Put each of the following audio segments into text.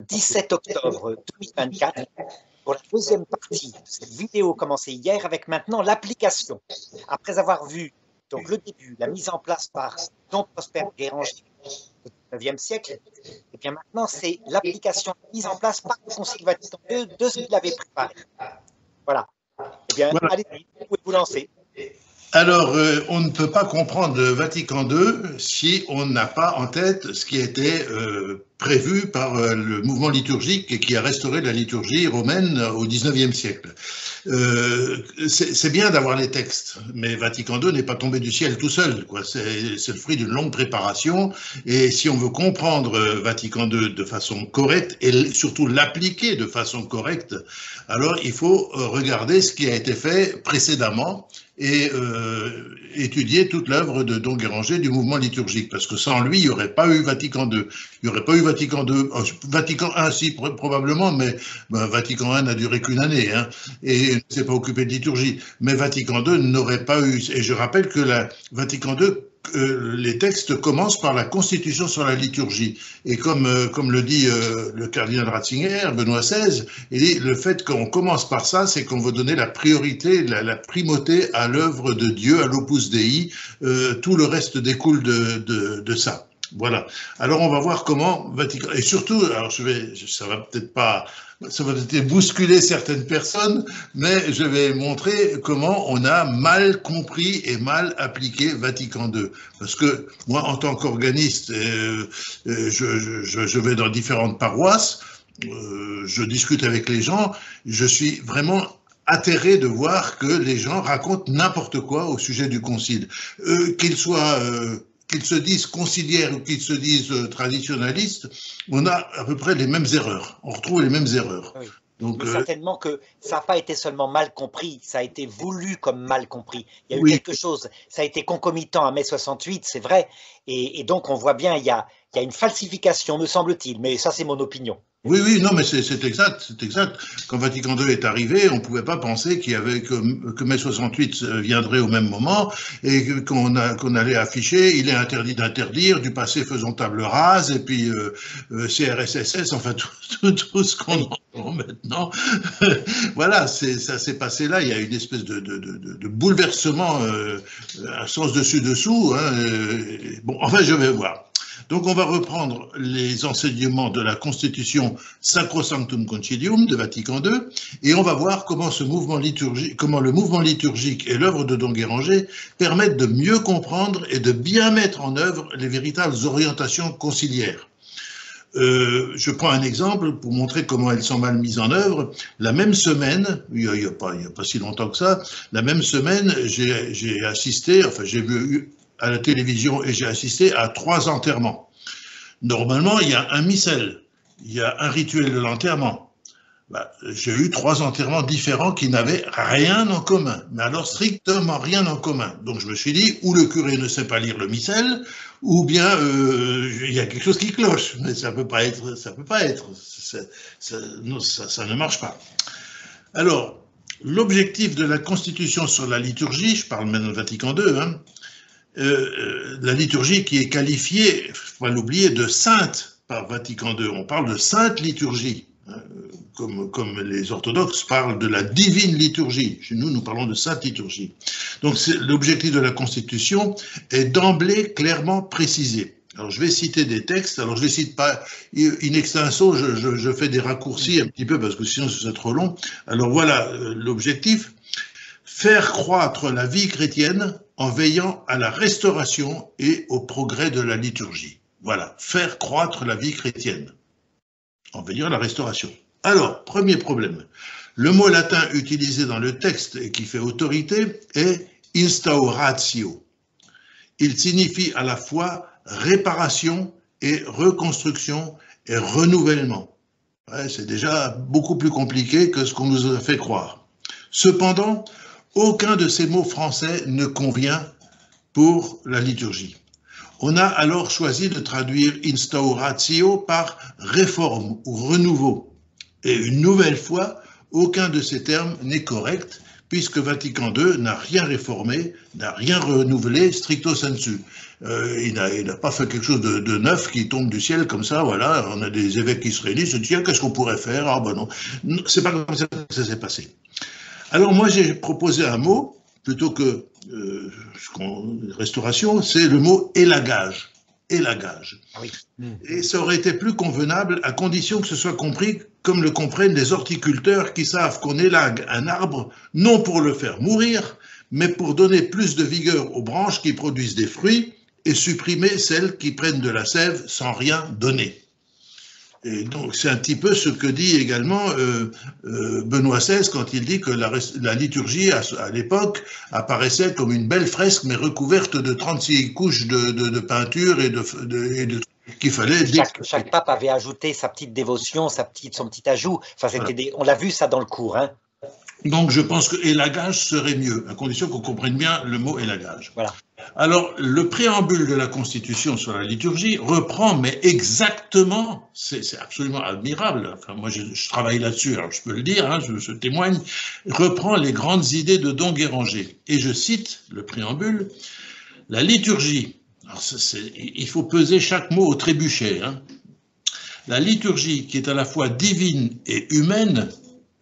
17 octobre 2024 pour la deuxième partie de cette vidéo commencée hier avec maintenant l'application. Après avoir vu donc le début, la mise en place par Don Prosper Guéranger au XIXe siècle, et bien maintenant c'est l'application mise en place par le Concile Vatican II de ce qu'il avait préparé. Voilà. Eh bien, voilà. Allez-y, vous pouvez vous lancer. Alors, on ne peut pas comprendre le Vatican II si on n'a pas en tête ce qui était prévu par le mouvement liturgique et qui a restauré la liturgie romaine au XIXe siècle. C'est bien d'avoir les textes, mais Vatican II n'est pas tombé du ciel tout seul, quoi. C'est le fruit d'une longue préparation, et si on veut comprendre Vatican II de façon correcte et surtout l'appliquer de façon correcte, alors il faut regarder ce qui a été fait précédemment et étudier toute l'œuvre de Don Guéranger du mouvement liturgique, parce que sans lui, il n'y aurait pas eu Vatican II. Il n'y aurait pas eu Vatican II, Vatican I, si, probablement, mais Vatican I n'a duré qu'une année, hein, et ne s'est pas occupé de liturgie. Mais Vatican II n'aurait pas eu, et je rappelle que Vatican II, les textes commencent par la Constitution sur la liturgie. Et comme le dit le cardinal Ratzinger, Benoît XVI, il dit le fait qu'on commence par ça, c'est qu'on veut donner la priorité, la primauté à l'œuvre de Dieu, à l'Opus Dei. Tout le reste découle de ça. Voilà. Alors on va voir comment Vatican, et surtout, alors ça va peut-être bousculer certaines personnes, mais je vais montrer comment on a mal compris et mal appliqué Vatican II. Parce que moi, en tant qu'organiste, je vais dans différentes paroisses, je discute avec les gens, je suis vraiment atterré de voir que les gens racontent n'importe quoi au sujet du concile. Qu'ils se disent conciliaires ou qu'ils se disent traditionnalistes, on a à peu près les mêmes erreurs. On retrouve les mêmes erreurs. Oui. Donc, mais certainement que ça n'a pas été seulement mal compris, ça a été voulu comme mal compris. Il y a eu oui. quelque chose, ça a été concomitant à mai 68, c'est vrai, et donc on voit bien, il y a une falsification, me semble-t-il, mais ça c'est mon opinion. Oui, non, mais c'est exact, c'est exact. Quand Vatican II est arrivé, on ne pouvait pas penser que mai 68 viendrait au même moment et qu'on allait afficher, il est interdit d'interdire, du passé faisons table rase, et puis CRSSS, enfin tout ce qu'on entend maintenant. Voilà, ça s'est passé là, il y a une espèce de bouleversement, à sens dessus-dessous. Hein, bon, enfin, je vais voir. Donc on va reprendre les enseignements de la Constitution Sacrosanctum Concilium de Vatican II et on va voir comment le mouvement liturgique et l'œuvre de Don Guéranger permettent de mieux comprendre et de bien mettre en œuvre les véritables orientations conciliaires. Je prends un exemple pour montrer comment elles sont mal mises en œuvre. La même semaine, il n'y a pas si longtemps que ça, la même semaine, j'ai assisté, enfin j'ai vu à la télévision et j'ai assisté à 3 enterrements. Normalement, il y a un missel, il y a un rituel de l'enterrement. J'ai eu 3 enterrements différents qui n'avaient rien en commun, mais alors strictement rien en commun. Donc je me suis dit, ou le curé ne sait pas lire le missel, ou bien il y a quelque chose qui cloche, mais ça peut pas être, ça ne marche pas. Alors, l'objectif de la Constitution sur la liturgie, je parle maintenant de Vatican II, hein, la liturgie qui est qualifiée, il ne faut pas l'oublier, de sainte par Vatican II. On parle de sainte liturgie, hein, comme les orthodoxes parlent de la divine liturgie. Chez nous, nous parlons de sainte liturgie. Donc l'objectif de la Constitution est d'emblée clairement précisé. Alors je vais citer des textes, alors je ne les cite pas in extenso, je fais des raccourcis un petit peu parce que sinon ce serait trop long. Alors voilà l'objectif. Faire croître la vie chrétienne en veillant à la restauration et au progrès de la liturgie. Voilà, faire croître la vie chrétienne en veillant à la restauration. Alors, premier problème. Le mot latin utilisé dans le texte et qui fait autorité est instauratio. Il signifie à la fois réparation et reconstruction et renouvellement. Ouais, c'est déjà beaucoup plus compliqué que ce qu'on nous a fait croire. Cependant, aucun de ces mots français ne convient pour la liturgie. On a alors choisi de traduire instauratio par réforme ou renouveau. Et une nouvelle fois, aucun de ces termes n'est correct, puisque Vatican II n'a rien réformé, n'a rien renouvelé stricto sensu. Il n'a pas fait quelque chose de neuf qui tombe du ciel comme ça, voilà, on a des évêques qui se réunissent, se disent, tiens, qu'est-ce qu'on pourrait faire? Ah ben non, c'est pas comme ça que ça s'est passé. Alors moi j'ai proposé un mot, plutôt que restauration, c'est le mot élagage. Élagage. Oui. Et ça aurait été plus convenable à condition que ce soit compris comme le comprennent les horticulteurs qui savent qu'on élague un arbre non pour le faire mourir, mais pour donner plus de vigueur aux branches qui produisent des fruits et supprimer celles qui prennent de la sève sans rien donner. Et donc c'est un petit peu ce que dit également Benoît XVI quand il dit que la liturgie à l'époque apparaissait comme une belle fresque mais recouverte de 36 couches de peinture et qu'il fallait... Chaque pape avait ajouté sa petite dévotion, son petit ajout. Enfin, on l'a vu ça dans le cours. Hein. Donc je pense que élagage serait mieux, à condition qu'on comprenne bien le mot élagage. Voilà. Alors, le préambule de la Constitution sur la liturgie reprend, mais exactement, c'est absolument admirable, enfin, moi je travaille là-dessus, alors je peux le dire, hein, je témoigne, reprend les grandes idées de Don Guéranger. Et je cite le préambule, la liturgie, alors il faut peser chaque mot au trébuchet, hein. La liturgie qui est à la fois divine et humaine,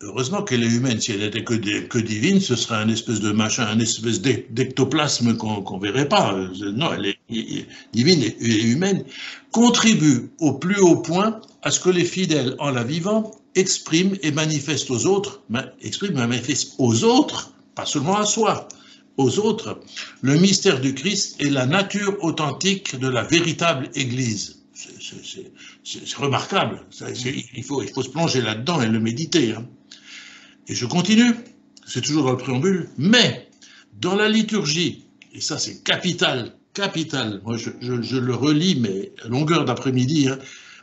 heureusement qu'elle est humaine, si elle n'était que divine, ce serait un espèce de machin, un espèce d'ectoplasme qu'on verrait pas. Non, elle est divine et humaine, contribue au plus haut point à ce que les fidèles, en la vivant, expriment et manifestent aux autres, pas seulement à soi, aux autres, le mystère du Christ et la nature authentique de la véritable Église. C'est remarquable, il faut se plonger là-dedans et le méditer, hein. Et je continue, c'est toujours dans le préambule, mais dans la liturgie, et ça c'est capital, moi je le relis, mais à longueur d'après-midi, hein,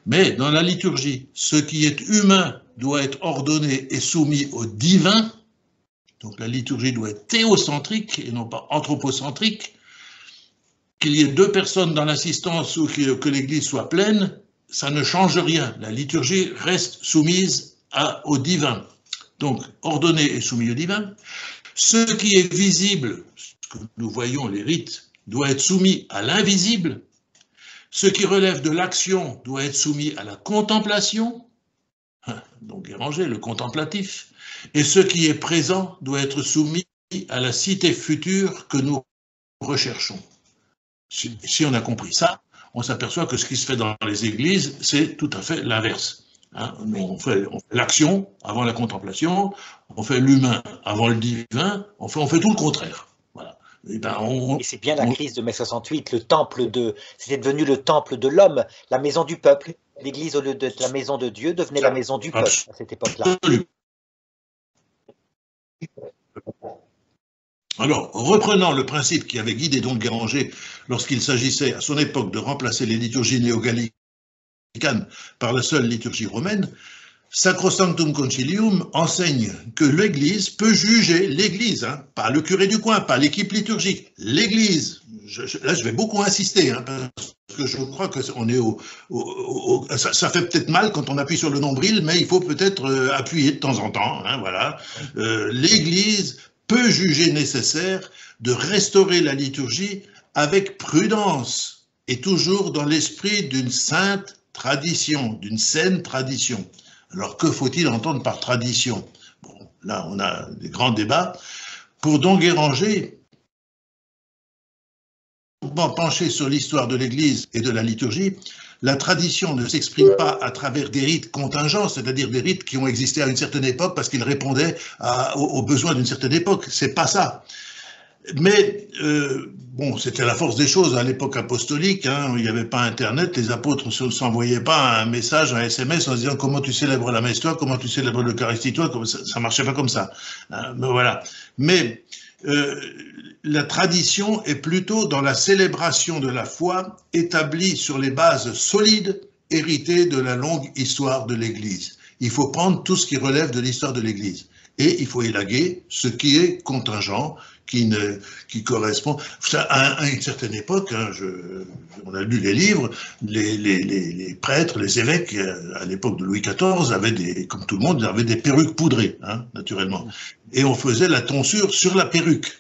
mais dans la liturgie, ce qui est humain doit être ordonné et soumis au divin, donc la liturgie doit être théocentrique et non pas anthropocentrique, qu'il y ait 2 personnes dans l'assistance ou que l'Église soit pleine, ça ne change rien, la liturgie reste soumise au divin. Donc, ordonné et soumis au divin. Ce qui est visible, ce que nous voyons, les rites, doit être soumis à l'invisible. Ce qui relève de l'action doit être soumis à la contemplation. Donc, Guéranger, le contemplatif. Et ce qui est présent doit être soumis à la cité future que nous recherchons. Si on a compris ça, on s'aperçoit que ce qui se fait dans les églises, c'est tout à fait l'inverse. Hein, on fait l'action avant la contemplation, on fait l'humain avant le divin, on fait tout le contraire. Voilà. Et c'est bien la crise de mai 68, c'était devenu le temple de l'homme, la maison du peuple. L'Église, au lieu d'être la maison de Dieu, devenait la maison du peuple à cette époque-là. Alors, reprenant le principe qui avait guidé Don Guéranger lorsqu'il s'agissait à son époque de remplacer les liturgies néo-gallicanes par la seule liturgie romaine, Sacrosanctum Concilium enseigne que l'Église peut juger l'Église, hein, pas le curé du coin, pas l'équipe liturgique, l'Église. Là, je vais beaucoup insister, hein, parce que je crois que on est ça fait peut-être mal quand on appuie sur le nombril, mais il faut peut-être appuyer de temps en temps. Hein, voilà. L'Église peut juger nécessaire de restaurer la liturgie avec prudence et toujours dans l'esprit d'une sainte tradition, d'une saine tradition. Alors, que faut-il entendre par tradition? Bon, là, on a des grands débats. Pour Don Guéranger, penché sur l'histoire de l'Église et de la liturgie, la tradition ne s'exprime pas à travers des rites contingents, c'est-à-dire des rites qui ont existé à une certaine époque parce qu'ils répondaient aux besoins d'une certaine époque. C'est pas ça. Mais, bon, c'était la force des choses à l'époque apostolique, hein, il n'y avait pas Internet, les apôtres ne s'envoyaient pas un message, un SMS en se disant comment tu célèbres la messe toi, comment tu célèbres l'Eucharistie toi, ça marchait pas comme ça. Hein, mais voilà. Mais la tradition est plutôt dans la célébration de la foi établie sur les bases solides héritées de la longue histoire de l'Église. Il faut prendre tout ce qui relève de l'histoire de l'Église. et il faut élaguer ce qui est contingent, qui correspond. À une certaine époque, hein, on a lu les livres, les prêtres, les évêques, à l'époque de Louis XIV, avaient comme tout le monde, avaient des perruques poudrées, hein, naturellement. Et on faisait la tonsure sur la perruque.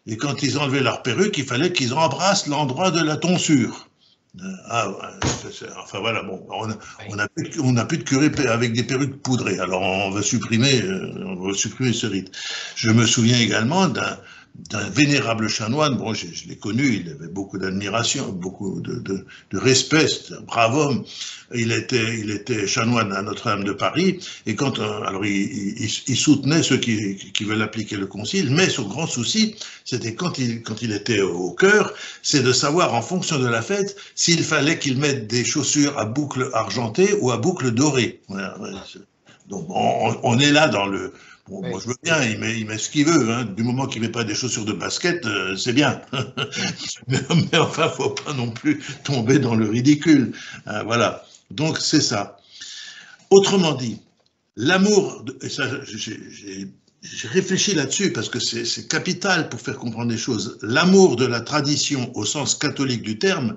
Et quand ils enlevaient leur perruque, il fallait qu'ils embrassent l'endroit de la tonsure. Ah, enfin voilà, bon, on n'a plus de curé avec des perruques poudrées, alors on va supprimer ce rite. Je me souviens également d'un vénérable chanoine, bon, je l'ai connu, il avait beaucoup d'admiration, beaucoup de respect, c'était un brave homme. Il était chanoine à Notre-Dame de Paris, et alors il soutenait ceux qui veulent appliquer le concile, mais son grand souci, c'était quand il était au chœur, c'est de savoir en fonction de la fête s'il fallait qu'il mette des chaussures à boucles argentées ou à boucles dorées. Voilà. Donc on est là dans le... Bon, moi je veux bien, il met ce qu'il veut, hein. Du moment qu'il ne met pas des chaussures de basket, c'est bien. mais enfin, il ne faut pas non plus tomber dans le ridicule. Voilà, donc c'est ça. Autrement dit, l'amour, et ça j'ai réfléchi là-dessus parce que c'est capital pour faire comprendre les choses, l'amour de la tradition au sens catholique du terme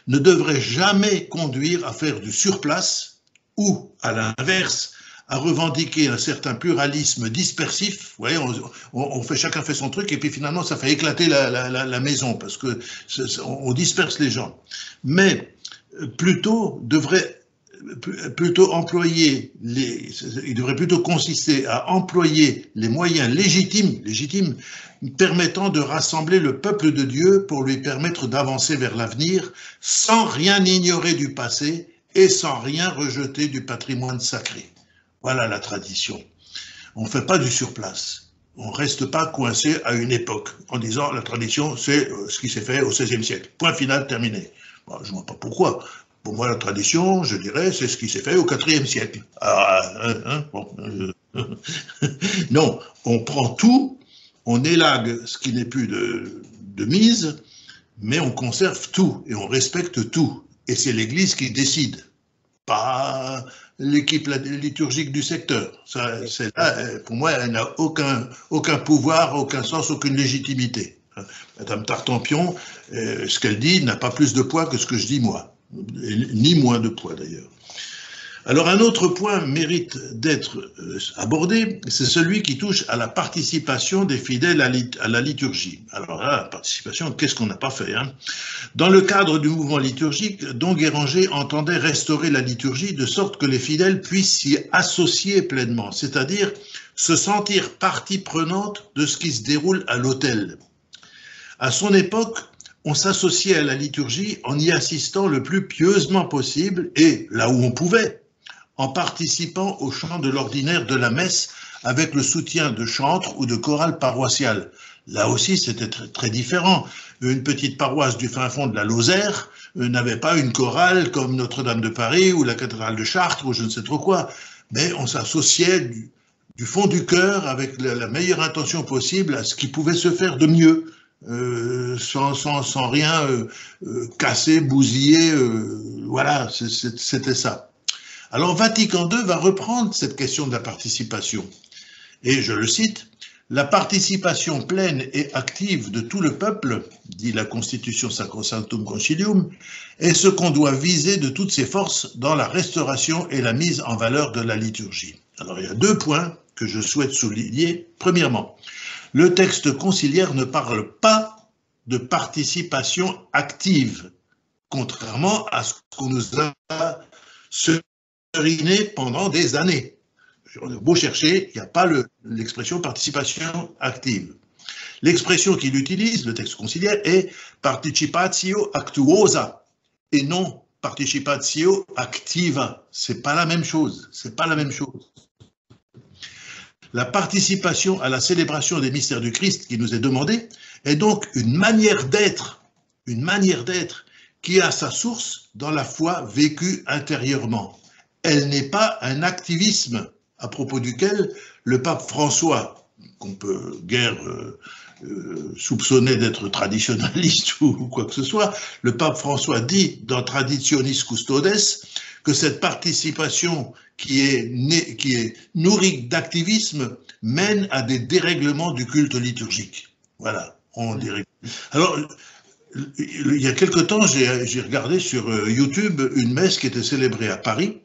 ne devrait jamais conduire à faire du surplace ou, à l'inverse, à revendiquer un certain pluralisme dispersif. Vous voyez, chacun fait son truc et puis finalement ça fait éclater la maison parce que on disperse les gens. Mais plutôt il devrait plutôt consister à employer les moyens légitimes permettant de rassembler le peuple de Dieu pour lui permettre d'avancer vers l'avenir sans rien ignorer du passé et sans rien rejeter du patrimoine sacré. Voilà la tradition. On ne fait pas du surplace. On ne reste pas coincé à une époque en disant la tradition, c'est ce qui s'est fait au XVIe siècle. Point final, terminé. Bon, je ne vois pas pourquoi. Pour moi, la tradition, je dirais, c'est ce qui s'est fait au IVe siècle. Non, on prend tout, on élague ce qui n'est plus de mise, mais on conserve tout et on respecte tout. Et c'est l'Église qui décide, pas l'équipe liturgique du secteur. Là, pour moi, elle n'a aucun pouvoir, aucun sens, aucune légitimité. Madame Tartampion, ce qu'elle dit n'a pas plus de poids que ce que je dis moi, ni moins de poids d'ailleurs. Alors un autre point mérite d'être abordé, c'est celui qui touche à la participation des fidèles à la liturgie. Alors là, la participation, qu'est-ce qu'on n'a pas fait, hein? Dans le cadre du mouvement liturgique, Don Guéranger entendait restaurer la liturgie de sorte que les fidèles puissent s'y associer pleinement, c'est-à-dire se sentir partie prenante de ce qui se déroule à l'autel. À son époque, on s'associait à la liturgie en y assistant le plus pieusement possible et, là où on pouvait, en participant au chant de l'ordinaire de la messe avec le soutien de chantres ou de chorales paroissiales. Là aussi, c'était très différent. Une petite paroisse du fin fond de la Lozère n'avait pas une chorale comme Notre-Dame de Paris ou la cathédrale de Chartres ou je ne sais trop quoi, mais on s'associait du fond du cœur avec la meilleure intention possible à ce qui pouvait se faire de mieux. Sans rien casser, bousiller, voilà, c'était ça. Alors Vatican II va reprendre cette question de la participation. Et je le cite, « La participation pleine et active de tout le peuple, dit la Constitution Sacrosanctum Concilium, est ce qu'on doit viser de toutes ses forces dans la restauration et la mise en valeur de la liturgie. » Alors il y a deux points que je souhaite souligner. Premièrement, le texte conciliaire ne parle pas de participation active, contrairement à ce qu'on nous a seriné pendant des années. On a beau chercher, il n'y a pas l'expression participation active. L'expression qu'il utilise, le texte conciliaire, est participatio actuosa et non participatio activa. C'est pas la même chose. C'est pas la même chose. La participation à la célébration des mystères du Christ qui nous est demandée est donc une manière d'être qui a sa source dans la foi vécue intérieurement. Elle n'est pas un activisme à propos duquel le pape François, qu'on peut guère soupçonner d'être traditionnaliste ou quoi que ce soit, le pape François dit dans Traditionis Custodes que cette participation qui est nourrie d'activisme mène à des dérèglements du culte liturgique. Voilà, on dérègle. Alors, il y a quelque temps, j'ai regardé sur YouTube une messe qui était célébrée à Paris.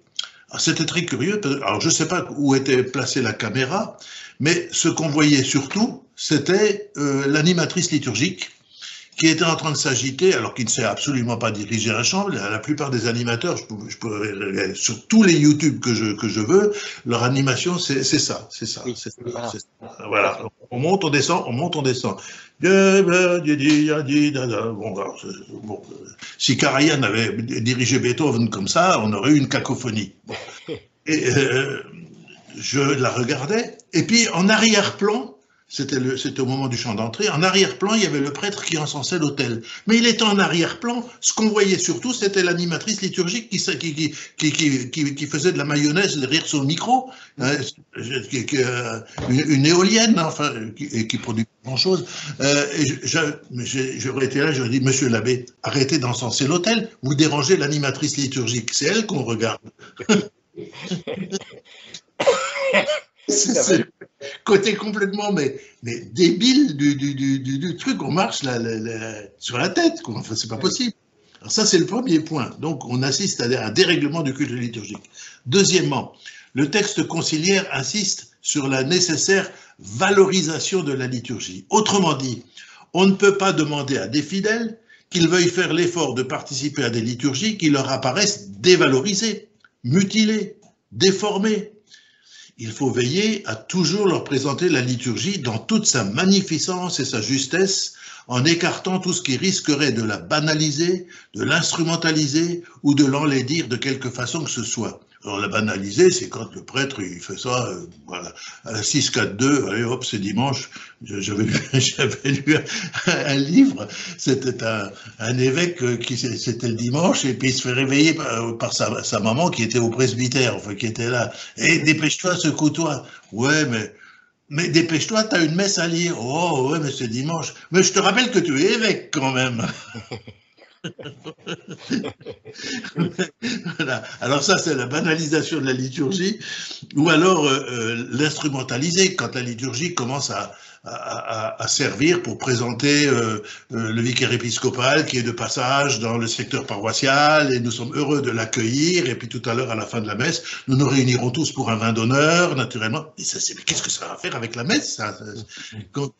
C'était très curieux. Alors, je ne sais pas où était placée la caméra, mais ce qu'on voyait surtout, c'était l'animatrice liturgique qui était en train de s'agiter, alors qu'il ne sait absolument pas diriger un chant. La plupart des animateurs, sur tous les YouTube que je veux, leur animation, c'est ça. Oui, voilà. On monte, on descend, on monte, on descend. Bon, si Karajan avait dirigé Beethoven comme ça, on aurait eu une cacophonie. Et je la regardais, et puis en arrière-plan, c'était au moment du chant d'entrée, en arrière-plan, il y avait le prêtre qui encensait l'autel. Mais il était en arrière-plan, ce qu'on voyait surtout, c'était l'animatrice liturgique qui faisait de la mayonnaise derrière son micro, une éolienne, enfin, qui produit grand-chose. J'aurais été là, j'aurais dit, monsieur l'abbé, arrêtez d'encenser l'autel, vous dérangez l'animatrice liturgique, c'est elle qu'on regarde. C'est côté complètement mais débile du truc, on marche sur la tête, quoi. Enfin, c'est pas possible. Alors ça, c'est le premier point. Donc, on assiste à un dérèglement du culte liturgique. Deuxièmement, le texte conciliaire insiste sur la nécessaire valorisation de la liturgie. Autrement dit, on ne peut pas demander à des fidèles qu'ils veuillent faire l'effort de participer à des liturgies qui leur apparaissent dévalorisées, mutilées, déformées. Il faut veiller à toujours leur présenter la liturgie dans toute sa magnificence et sa justesse, en écartant tout ce qui risquerait de la banaliser, de l'instrumentaliser ou de l'enlaidir de quelque façon que ce soit. Alors la banaliser, c'est quand le prêtre il fait ça, voilà, à la 6-4-2, allez hop, c'est dimanche. J'avais lu un livre, c'était un évêque c'était le dimanche, et puis il se fait réveiller par sa maman qui était au presbytère, enfin qui était là. Et dépêche-toi, secoue-toi. Ouais, mais dépêche-toi, t'as une messe à lire. Oh ouais, mais c'est dimanche. Mais je te rappelle que tu es évêque quand même. Voilà. Alors ça, c'est la banalisation de la liturgie, ou alors l'instrumentaliser, quand la liturgie commence à servir pour présenter le vicaire épiscopal qui est de passage dans le secteur paroissial, et nous sommes heureux de l'accueillir, et puis tout à l'heure, à la fin de la messe, nous nous réunirons tous pour un vin d'honneur, naturellement. Mais qu'est-ce que ça va faire avec la messe, ça? Qu'on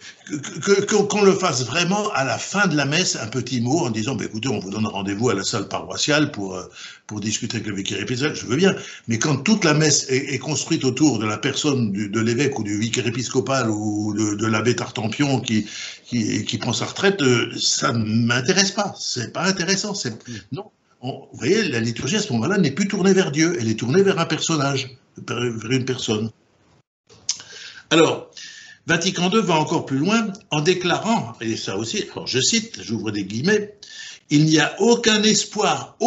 le fasse vraiment à la fin de la messe, un petit mot en disant, bah, écoutez, on vous donne rendez-vous à la salle paroissiale pour discuter avec le vicaire épiscopal, je veux bien, mais quand toute la messe est construite autour de la personne de l'évêque ou du vicaire épiscopal ou de l'abbé Tartampion qui prend sa retraite, ça ne m'intéresse pas, c'est pas intéressant, non. Vous voyez, la liturgie à ce moment-là n'est plus tournée vers Dieu, elle est tournée vers un personnage, vers une personne. Alors, Vatican II va encore plus loin en déclarant, et ça aussi, alors je cite, j'ouvre des guillemets, il n'y a aucun espoir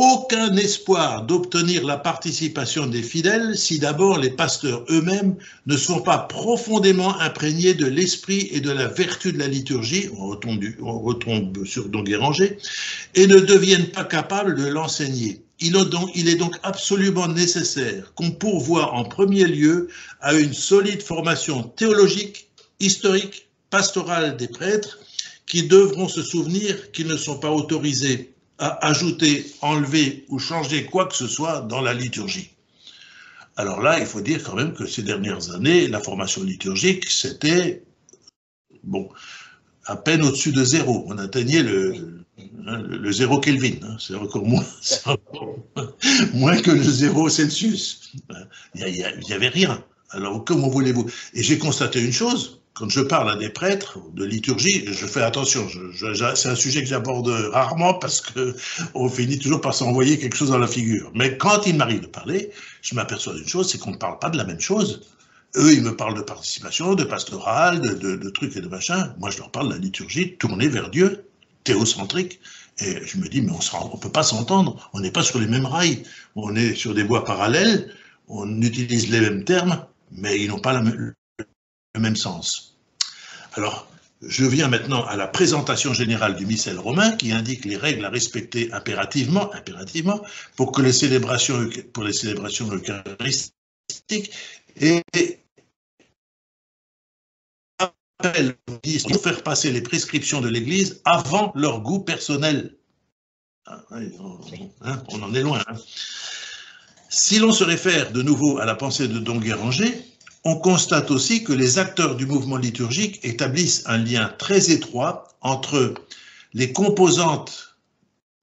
d'obtenir la participation des fidèles si d'abord les pasteurs eux-mêmes ne sont pas profondément imprégnés de l'esprit et de la vertu de la liturgie, on retombe sur Don Guéranger, et ne deviennent pas capables de l'enseigner. Il est donc absolument nécessaire qu'on pourvoie en premier lieu à une solide formation théologique, historique, pastorale des prêtres, qui devront se souvenir qu'ils ne sont pas autorisés à ajouter, enlever ou changer quoi que ce soit dans la liturgie. Alors là, il faut dire quand même que ces dernières années, la formation liturgique, c'était, bon, à peine au-dessus de 0. On atteignait le 0 Kelvin, hein, c'est encore moins que le 0 Celsius. Il n'y avait rien. Alors, comment voulez-vous? Et j'ai constaté une chose, quand je parle à des prêtres de liturgie, je fais attention, c'est un sujet que j'aborde rarement parce qu'on finit toujours par s'envoyer quelque chose dans la figure. Mais quand il m'arrive de parler, je m'aperçois d'une chose, c'est qu'on ne parle pas de la même chose. Eux, ils me parlent de participation, de pastoral, de trucs et de machins. Moi, je leur parle de la liturgie tournée vers Dieu, théocentrique. Et je me dis, mais on ne peut pas s'entendre, on n'est pas sur les mêmes rails, on est sur des voies parallèles, on utilise les mêmes termes, mais ils n'ont pas le même sens. Alors, Je viens maintenant à la présentation générale du missel romain qui indique les règles à respecter impérativement pour les célébrations eucharistiques et il faut faire passer les prescriptions de l'Église avant leur goût personnel. On en est loin. Si l'on se réfère de nouveau à la pensée de Don Guéranger, on constate aussi que les acteurs du mouvement liturgique établissent un lien très étroit entre les composantes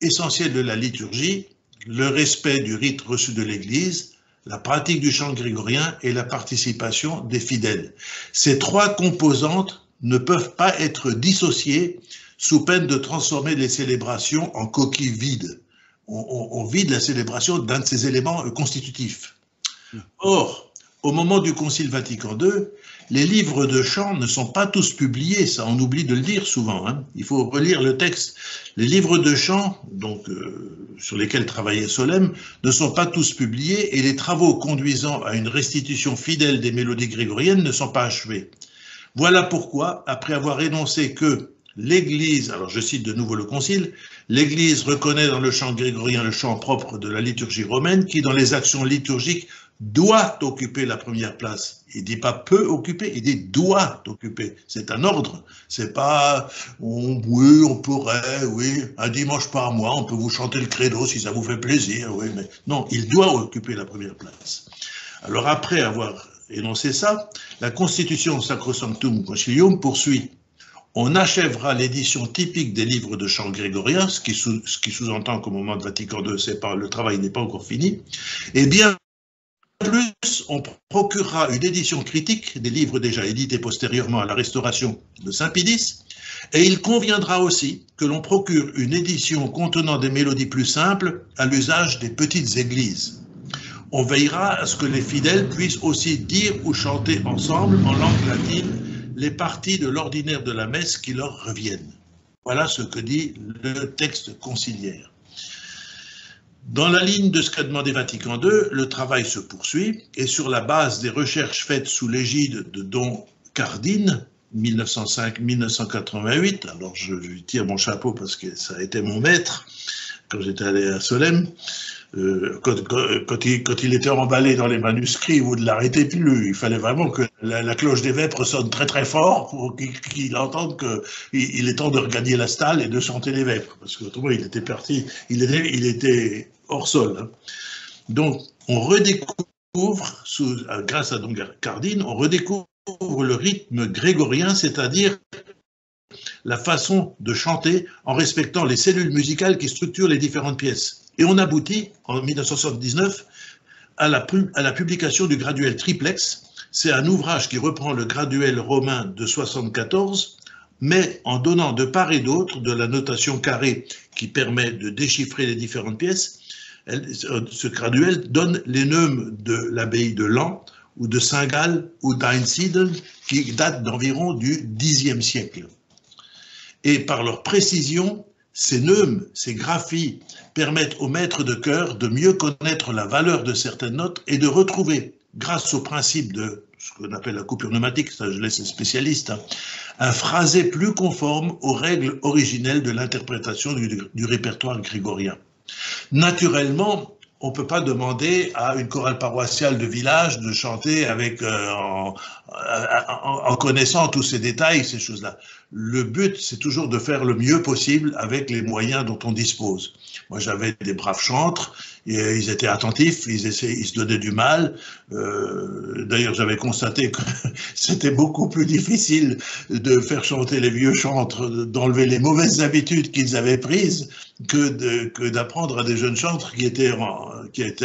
essentielles de la liturgie, le respect du rite reçu de l'Église, la pratique du chant grégorien et la participation des fidèles. Ces trois composantes ne peuvent pas être dissociées sous peine de transformer les célébrations en coquilles vides. On vide la célébration d'un de ses éléments constitutifs. Or, au moment du Concile Vatican II, les livres de chant ne sont pas tous publiés, ça on oublie de le dire souvent, hein. Il faut relire le texte. Les livres de chant, donc sur lesquels travaillait Solesme, ne sont pas tous publiés et les travaux conduisant à une restitution fidèle des mélodies grégoriennes ne sont pas achevés. Voilà pourquoi, après avoir énoncé que l'Église, alors je cite de nouveau le Concile, l'Église reconnaît dans le chant grégorien le chant propre de la liturgie romaine qui, dans les actions liturgiques, doit occuper la première place. Il ne dit pas peut occuper, il dit doit occuper. C'est un ordre. C'est pas oui, on pourrait, oui, un dimanche par mois, on peut vous chanter le credo si ça vous fait plaisir, oui, mais non, il doit occuper la première place. Alors après avoir énoncé ça, la Constitution Sacrosanctum Concilium poursuit. On achèvera l'édition typique des livres de chant grégorien, ce qui sous-entend qu'au moment de Vatican II, le travail n'est pas encore fini, et bien plus, on procurera une édition critique des livres déjà édités postérieurement à la restauration de Saint-Pie X, et il conviendra aussi que l'on procure une édition contenant des mélodies plus simples à l'usage des petites églises. On veillera à ce que les fidèles puissent aussi dire ou chanter ensemble en langue latine les parties de l'ordinaire de la messe qui leur reviennent. Voilà ce que dit le texte conciliaire. Dans la ligne de ce qu'a demandé Vatican II, le travail se poursuit et sur la base des recherches faites sous l'égide de Don Cardine, 1905-1988, alors je lui tire mon chapeau parce que ça a été mon maître quand j'étais allé à Solesme, quand il était emballé dans les manuscrits, vous ne l'arrêtez plus. Il fallait vraiment que la cloche des vêpres sonne très très fort pour qu'il entende qu'il est temps de regagner la stalle et de chanter les vêpres. Parce qu'autrement, il était parti, il était hors sol. Hein. Donc, on redécouvre, grâce à Don Cardine, on redécouvre le rythme grégorien, c'est-à-dire la façon de chanter en respectant les cellules musicales qui structurent les différentes pièces. Et on aboutit, en 1979, à la publication du graduel triplex. C'est un ouvrage qui reprend le graduel romain de 74, mais en donnant de part et d'autre de la notation carrée qui permet de déchiffrer les différentes pièces. Ce graduel donne les neumes de l'abbaye de Laon, ou de Saint-Gall, ou d'Einsiedeln, qui datent d'environ du Xe siècle. Et par leur précision, ces neumes, ces graphies permettent aux maîtres de chœur de mieux connaître la valeur de certaines notes et de retrouver, grâce au principe de ce qu'on appelle la coupure pneumatique, ça je laisse les spécialistes, hein, un phrasé plus conforme aux règles originelles de l'interprétation du répertoire grégorien. Naturellement, on ne peut pas demander à une chorale paroissiale de village de chanter avec, en connaissant tous ces détails, ces choses-là. Le but, c'est toujours de faire le mieux possible avec les moyens dont on dispose. Moi, j'avais des braves chantres, et ils étaient attentifs, ils se donnaient du mal. D'ailleurs, j'avais constaté que c'était beaucoup plus difficile de faire chanter les vieux chantres, d'enlever les mauvaises habitudes qu'ils avaient prises, que d'apprendre à des jeunes chantres qui étaient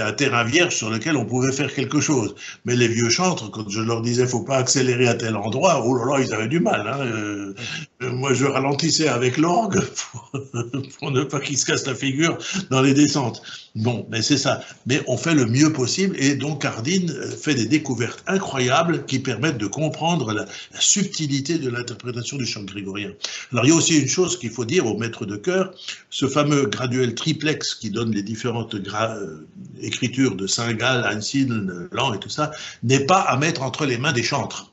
un terrain vierge sur lequel on pouvait faire quelque chose. Mais les vieux chantres, quand je leur disais faut pas accélérer à tel endroit, oh là là, ils avaient du mal. Hein. Moi, je ralentissais avec l'orgue pour ne pas qu'ils se cassent la figure dans les descentes. Bon, mais c'est ça. Mais on fait le mieux possible et donc Cardine fait des découvertes incroyables qui permettent de comprendre la subtilité de l'interprétation du chant grégorien. Alors, il y a aussi une chose qu'il faut dire aux maîtres de chœur, ce fameux graduel triplex qui donne les différentes écritures de Saint-Gall, Einsiedeln, Laon et tout ça, n'est pas à mettre entre les mains des chantres.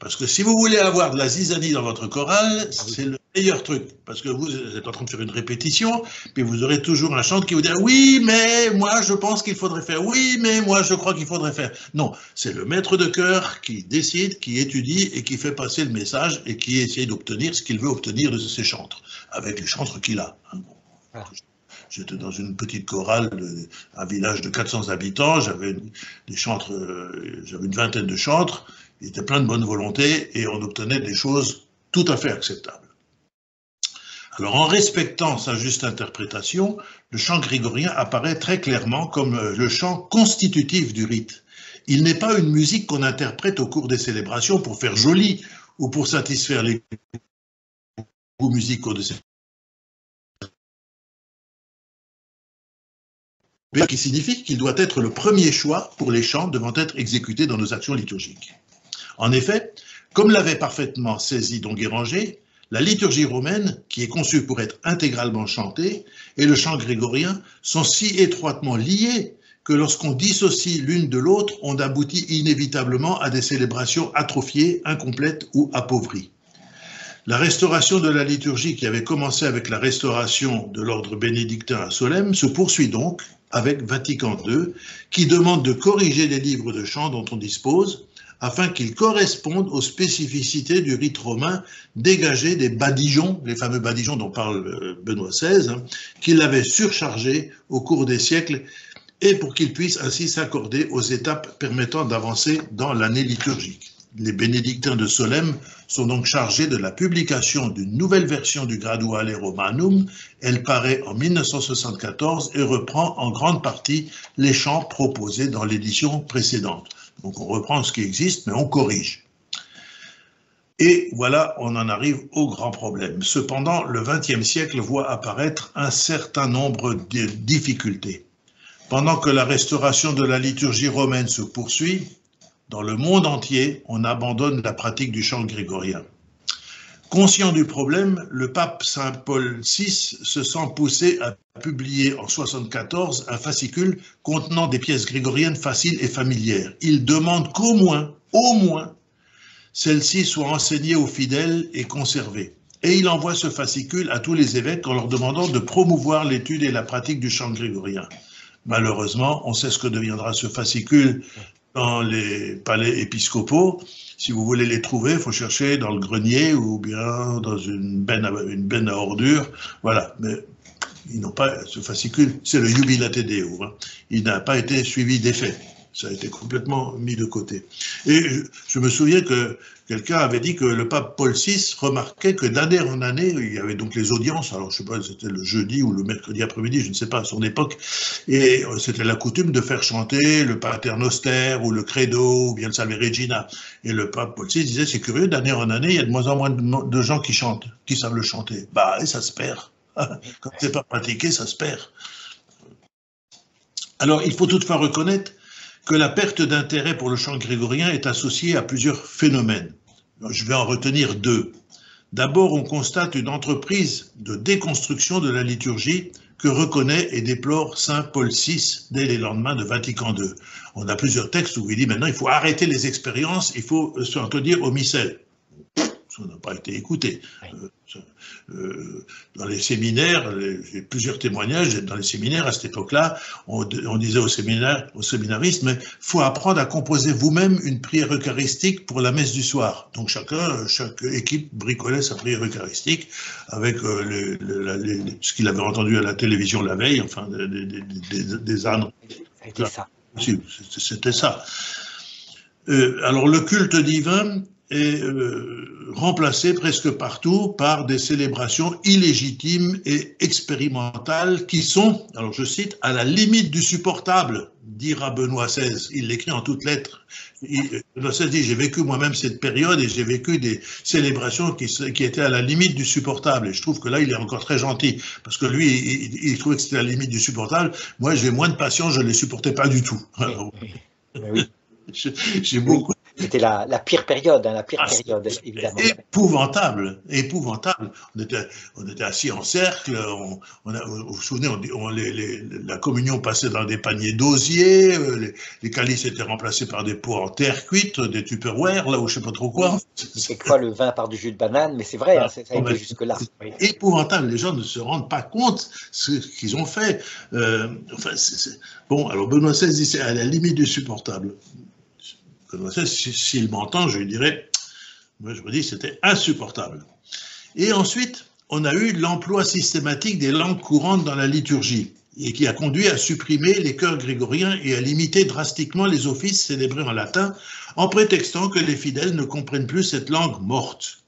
Parce que si vous voulez avoir de la zizanie dans votre chorale, c'est le meilleur truc. Parce que vous êtes en train de faire une répétition, puis vous aurez toujours un chant qui vous dit « Oui, mais moi, je pense qu'il faudrait faire. Oui, mais moi, je crois qu'il faudrait faire. » Non, c'est le maître de chœur qui décide, qui étudie et qui fait passer le message et qui essaie d'obtenir ce qu'il veut obtenir de ses chantres, avec les chantres qu'il a. J'étais dans une petite chorale, un village de 400 habitants, j'avais une vingtaine de chantres, il était plein de bonne volonté et on obtenait des choses tout à fait acceptables. Alors en respectant sa juste interprétation, le chant grégorien apparaît très clairement comme le chant constitutif du rite. Il n'est pas une musique qu'on interprète au cours des célébrations pour faire joli ou pour satisfaire les goûts musicaux de ces qui signifie qu'il doit être le premier choix pour les chants devant être exécutés dans nos actions liturgiques. En effet, comme l'avait parfaitement saisi Don Guéranger, la liturgie romaine, qui est conçue pour être intégralement chantée, et le chant grégorien sont si étroitement liés que lorsqu'on dissocie l'une de l'autre, on aboutit inévitablement à des célébrations atrophiées, incomplètes ou appauvries. La restauration de la liturgie qui avait commencé avec la restauration de l'ordre bénédictin à Solesmes se poursuit donc avec Vatican II, qui demande de corriger les livres de chant dont on dispose, afin qu'ils correspondent aux spécificités du rite romain dégagé des badigeons, les fameux badigeons dont parle Benoît XVI, qu'il avait surchargés au cours des siècles, et pour qu'ils puissent ainsi s'accorder aux étapes permettant d'avancer dans l'année liturgique. Les bénédictins de Solesmes sont donc chargés de la publication d'une nouvelle version du Graduale Romanum. Elle paraît en 1974 et reprend en grande partie les chants proposés dans l'édition précédente. Donc on reprend ce qui existe, mais on corrige. Et voilà, on en arrive au grand problème. Cependant, le XXe siècle voit apparaître un certain nombre de difficultés. Pendant que la restauration de la liturgie romaine se poursuit, dans le monde entier, on abandonne la pratique du chant grégorien. Conscient du problème, le pape Saint Paul VI se sent poussé à publier en 1974 un fascicule contenant des pièces grégoriennes faciles et familières. Il demande qu'au moins, celles-ci soient enseignées aux fidèles et conservées. Et il envoie ce fascicule à tous les évêques en leur demandant de promouvoir l'étude et la pratique du chant grégorien. Malheureusement, on sait ce que deviendra ce fascicule dans les palais épiscopaux. Si vous voulez les trouver, il faut chercher dans le grenier ou bien dans une benne à ordures. Voilà, mais ils n'ont pas ce fascicule, c'est le Jubilate Deo. Il n'a pas été suivi d'effet. Ça a été complètement mis de côté. Et je me souviens que quelqu'un avait dit que le pape Paul VI remarquait que d'année en année, il y avait donc les audiences, alors je ne sais pas, c'était le jeudi ou le mercredi après-midi, je ne sais pas, à son époque, et c'était la coutume de faire chanter le Pater Noster ou le Credo ou bien le Salve Regina. Et le pape Paul VI disait, c'est curieux, d'année en année, il y a de moins en moins de gens qui chantent, qui savent le chanter. Bah, et ça se perd. Quand c'est pas pratiqué, ça se perd. Alors, il faut toutefois reconnaître que la perte d'intérêt pour le chant grégorien est associée à plusieurs phénomènes. Je vais en retenir deux. D'abord, on constate une entreprise de déconstruction de la liturgie que reconnaît et déplore saint Paul VI dès les lendemains de Vatican II. On a plusieurs textes où il dit maintenant il faut arrêter les expériences, il faut se tenir au missel. Ça n'a pas été écouté. Dans les séminaires, j'ai plusieurs témoignages, dans les séminaires à cette époque-là, on disait aux séminaristes, mais il faut apprendre à composer vous-même une prière eucharistique pour la messe du soir. Donc chaque équipe bricolait sa prière eucharistique avec ce qu'il avait entendu à la télévision la veille, enfin des ânes. C'était ça. C'était ça. Alors le culte divin est remplacé presque partout par des célébrations illégitimes et expérimentales qui sont, alors je cite, à la limite du supportable, dira Benoît XVI. Il l'écrit en toutes lettres. Benoît XVI dit, j'ai vécu moi-même cette période et j'ai vécu des célébrations qui étaient à la limite du supportable. Et je trouve que là, il est encore très gentil, parce que lui, il trouvait que c'était à la limite du supportable. Moi, j'ai moins de patience, je ne les supportais pas du tout. Alors, oui. J'ai beaucoup C'était la pire période, hein, la pire période, évidemment. Épouvantable, épouvantable. On était assis en cercle, vous vous souvenez, la communion passait dans des paniers d'osier, les calices étaient remplacés par des pots en terre cuite, des Tupperware, là, ou je sais pas trop quoi. Quelquefois le vin par du jus de banane, mais c'est vrai, hein, ça a été jusque-là. Oui. Épouvantable, les gens ne se rendent pas compte ce qu'ils ont fait. Bon, alors Benoît XVI dit c'est à la limite du supportable. Benoît XVI, s'il m'entend, je lui dirais, moi je me dis c'était insupportable. Et ensuite, on a eu l'emploi systématique des langues courantes dans la liturgie, et qui a conduit à supprimer les chœurs grégoriens et à limiter drastiquement les offices célébrés en latin, en prétextant que les fidèles ne comprennent plus cette langue morte.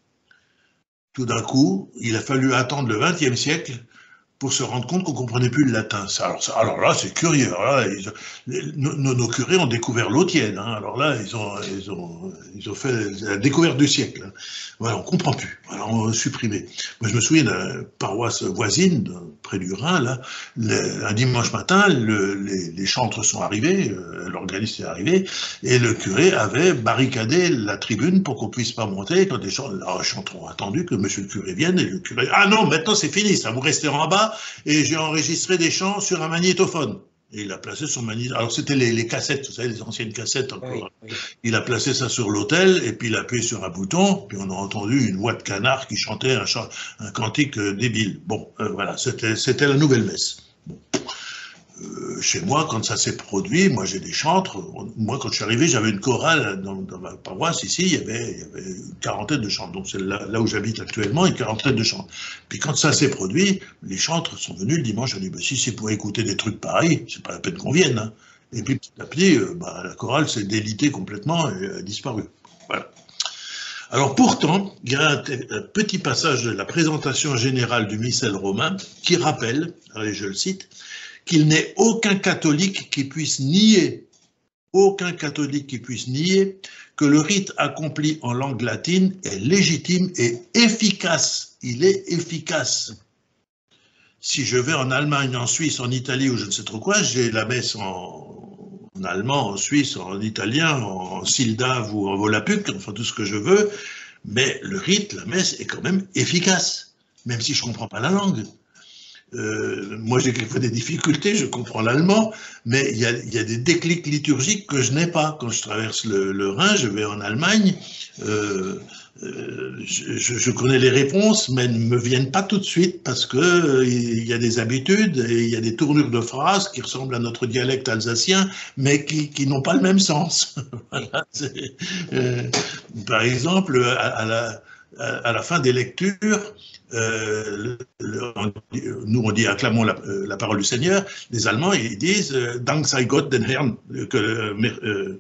Tout d'un coup, il a fallu attendre le XXe siècle pour se rendre compte qu'on ne comprenait plus le latin. Alors là, c'est curieux. Alors là, nos curés ont découvert l'eau tiède. Hein. Alors là, ils ont fait la découverte du siècle. Hein. Voilà, on ne comprend plus. Alors on a supprimé. Moi, je me souviens d'une paroisse voisine, près du Rhin, là, un dimanche matin, les chantres sont arrivés, l'organiste est arrivé, et le curé avait barricadé la tribune pour qu'on ne puisse pas monter. Quand les chantres ont attendu que monsieur le curé vienne, et le curé, ah non, maintenant c'est fini, ça, vous restez en bas, et j'ai enregistré des chants sur un magnétophone. Et il a placé son magnétophone. Alors c'était les cassettes, vous savez, les anciennes cassettes encore. Oui, oui. Il a placé ça sur l'autel, et puis il a appuyé sur un bouton, puis on a entendu une voix de canard qui chantait un cantique débile. Bon, voilà, c'était la nouvelle messe. Bon. Chez moi, quand ça s'est produit, moi j'ai des chantres. Moi, quand je suis arrivé, j'avais une chorale dans ma paroisse. Ici, il y avait une quarantaine de chantres. Donc c'est là où j'habite actuellement, une quarantaine de chantres. Puis quand ça s'est produit, les chantres sont venus le dimanche. J'ai dit, si c'est pour écouter des trucs pareils, c'est pas la peine qu'on vienne. Hein. Et puis petit à petit, la chorale s'est délitée complètement et a disparu. Voilà. Alors pourtant, il y a un petit passage de la présentation générale du missel romain qui rappelle, allez, je le cite, qu'il n'est aucun catholique qui puisse nier que le rite accompli en langue latine est légitime et efficace. Il est efficace. Si je vais en Allemagne, en Suisse, en Italie ou je ne sais trop quoi, j'ai la messe en allemand, en suisse, en italien, en sildave ou en volapük, enfin tout ce que je veux, mais le rite, la messe est quand même efficace, même si je ne comprends pas la langue. Moi, j'ai quelquefois des difficultés, je comprends l'allemand, mais il y a des déclics liturgiques que je n'ai pas. Quand je traverse le Rhin, je vais en Allemagne, je connais les réponses, mais elles ne me viennent pas tout de suite parce que il y a des habitudes et il y a des tournures de phrases qui ressemblent à notre dialecte alsacien, mais qui n'ont pas le même sens. Voilà, par exemple, à la fin des lectures, nous on dit acclamons la parole du Seigneur, les Allemands ils disent Dank sei Gott den Herrn, que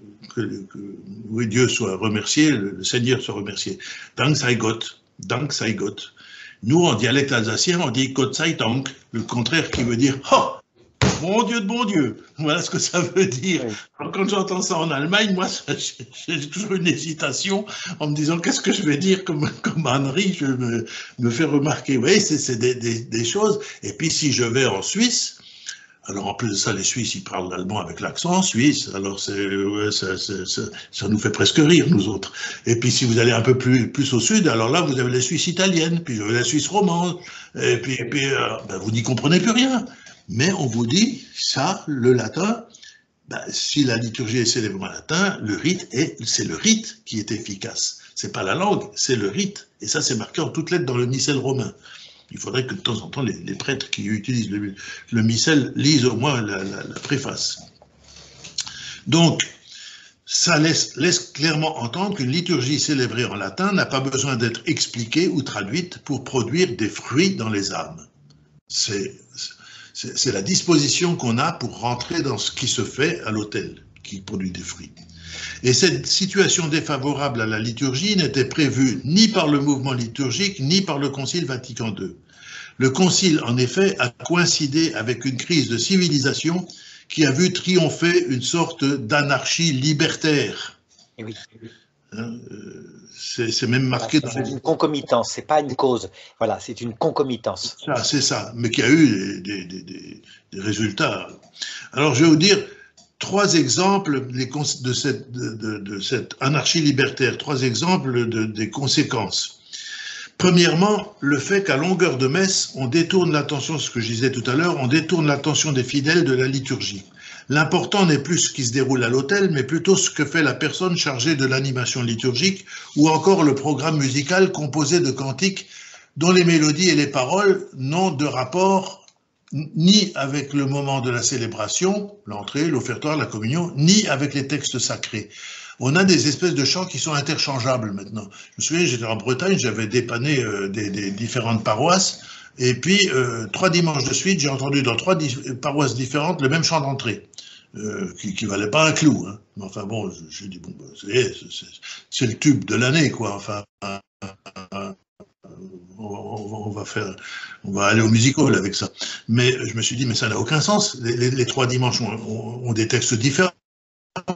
oui, Dieu soit remercié, le Seigneur soit remercié. Dank sei Gott, Dank sei Gott. Nous en dialecte alsacien on dit Gott sei Dank, le contraire qui veut dire oh, bon Dieu de bon Dieu. Voilà ce que ça veut dire. Oui. Alors, quand j'entends ça en Allemagne, moi, j'ai toujours une hésitation en me disant qu'est-ce que je vais dire comme Henri, je me fais remarquer. Oui, c'est des choses. Et puis, si je vais en Suisse, alors en plus de ça, les Suisses, ils parlent l'allemand avec l'accent suisse. Alors, ça nous fait presque rire, nous autres. Et puis, si vous allez un peu plus au sud, alors là, vous avez la Suisse italienne, puis vous avez la Suisse romande. Et puis vous n'y comprenez plus rien. Mais on vous dit, ça, le latin, si la liturgie est célébrée en latin, c'est le rite qui est efficace. C'est pas la langue, c'est le rite. Et ça, c'est marqué en toutes lettres dans le missel romain. Il faudrait que de temps en temps, les prêtres qui utilisent le missel lisent au moins la préface. Donc, ça laisse clairement entendre qu'une liturgie célébrée en latin n'a pas besoin d'être expliquée ou traduite pour produire des fruits dans les âmes. C'est la disposition qu'on a pour rentrer dans ce qui se fait à l'autel, qui produit des fruits. Et cette situation défavorable à la liturgie n'était prévue ni par le mouvement liturgique, ni par le Concile Vatican II. Le Concile, en effet, a coïncidé avec une crise de civilisation qui a vu triompher une sorte d'anarchie libertaire. Oui. C'est même marqué dans... C'est une concomitance, c'est pas une cause. Voilà, c'est une concomitance. C'est ça, mais qui a eu des résultats. Alors, je vais vous dire, 3 exemples de cette anarchie libertaire, 3 exemples des conséquences. Premièrement, le fait qu'à longueur de messe, on détourne l'attention, ce que je disais tout à l'heure, on détourne l'attention des fidèles de la liturgie. L'important n'est plus ce qui se déroule à l'autel, mais plutôt ce que fait la personne chargée de l'animation liturgique ou encore le programme musical composé de cantiques dont les mélodies et les paroles n'ont de rapport ni avec le moment de la célébration, l'entrée, l'offertoire, la communion, ni avec les textes sacrés. On a des espèces de chants qui sont interchangeables maintenant. Je me souviens, j'étais en Bretagne, j'avais dépanné des différentes paroisses, et puis 3 dimanches de suite, j'ai entendu dans 3 paroisses différentes le même chant d'entrée, qui valait pas un clou. Hein. Mais enfin bon, j'ai dit, bon, c'est le tube de l'année, quoi. Enfin, on va aller au music hall avec ça. Mais je me suis dit, mais ça n'a aucun sens. Les 3 dimanches ont des textes différents,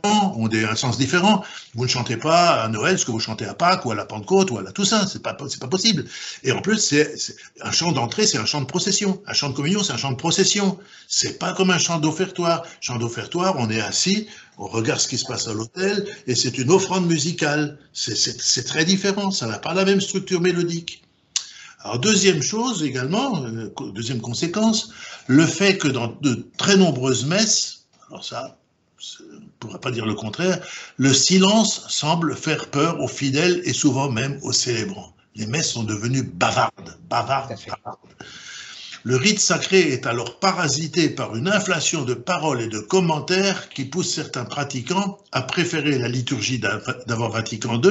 ont un sens différent. Vous ne chantez pas à Noël ce que vous chantez à Pâques ou à la Pentecôte ou à la Toussaint, c'est pas possible. Et en plus, c'est un chant d'entrée, c'est un chant de procession. Un chant de communion, c'est un chant de procession. C'est pas comme un chant d'offertoire. Chant d'offertoire, on est assis, on regarde ce qui se passe à l'autel et c'est une offrande musicale. C'est très différent, ça n'a pas la même structure mélodique. Alors, deuxième chose également, deuxième conséquence, le fait que dans de très nombreuses messes, alors ça, on ne pourra pas dire le contraire, le silence semble faire peur aux fidèles et souvent même aux célébrants. Les messes sont devenues bavardes. Le rite sacré est alors parasité par une inflation de paroles et de commentaires qui pousse certains pratiquants à préférer la liturgie d'avant Vatican II.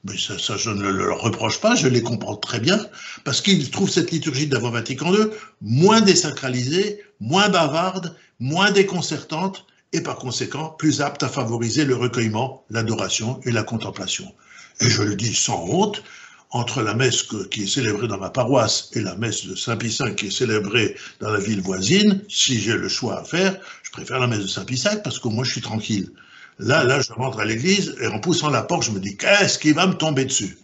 Mais ça, je ne leur reproche pas, je les comprends très bien, parce qu'ils trouvent cette liturgie d'avant Vatican II moins désacralisée, moins bavarde, moins déconcertante, et par conséquent plus apte à favoriser le recueillement, l'adoration et la contemplation. Et je le dis sans honte, entre la messe qui est célébrée dans ma paroisse et la messe de Saint-Pie V qui est célébrée dans la ville voisine, si j'ai le choix à faire, je préfère la messe de Saint-Pie V parce qu'au moins je suis tranquille. Là, je rentre à l'église et en poussant la porte, je me dis, qu'est-ce qui va me tomber dessus?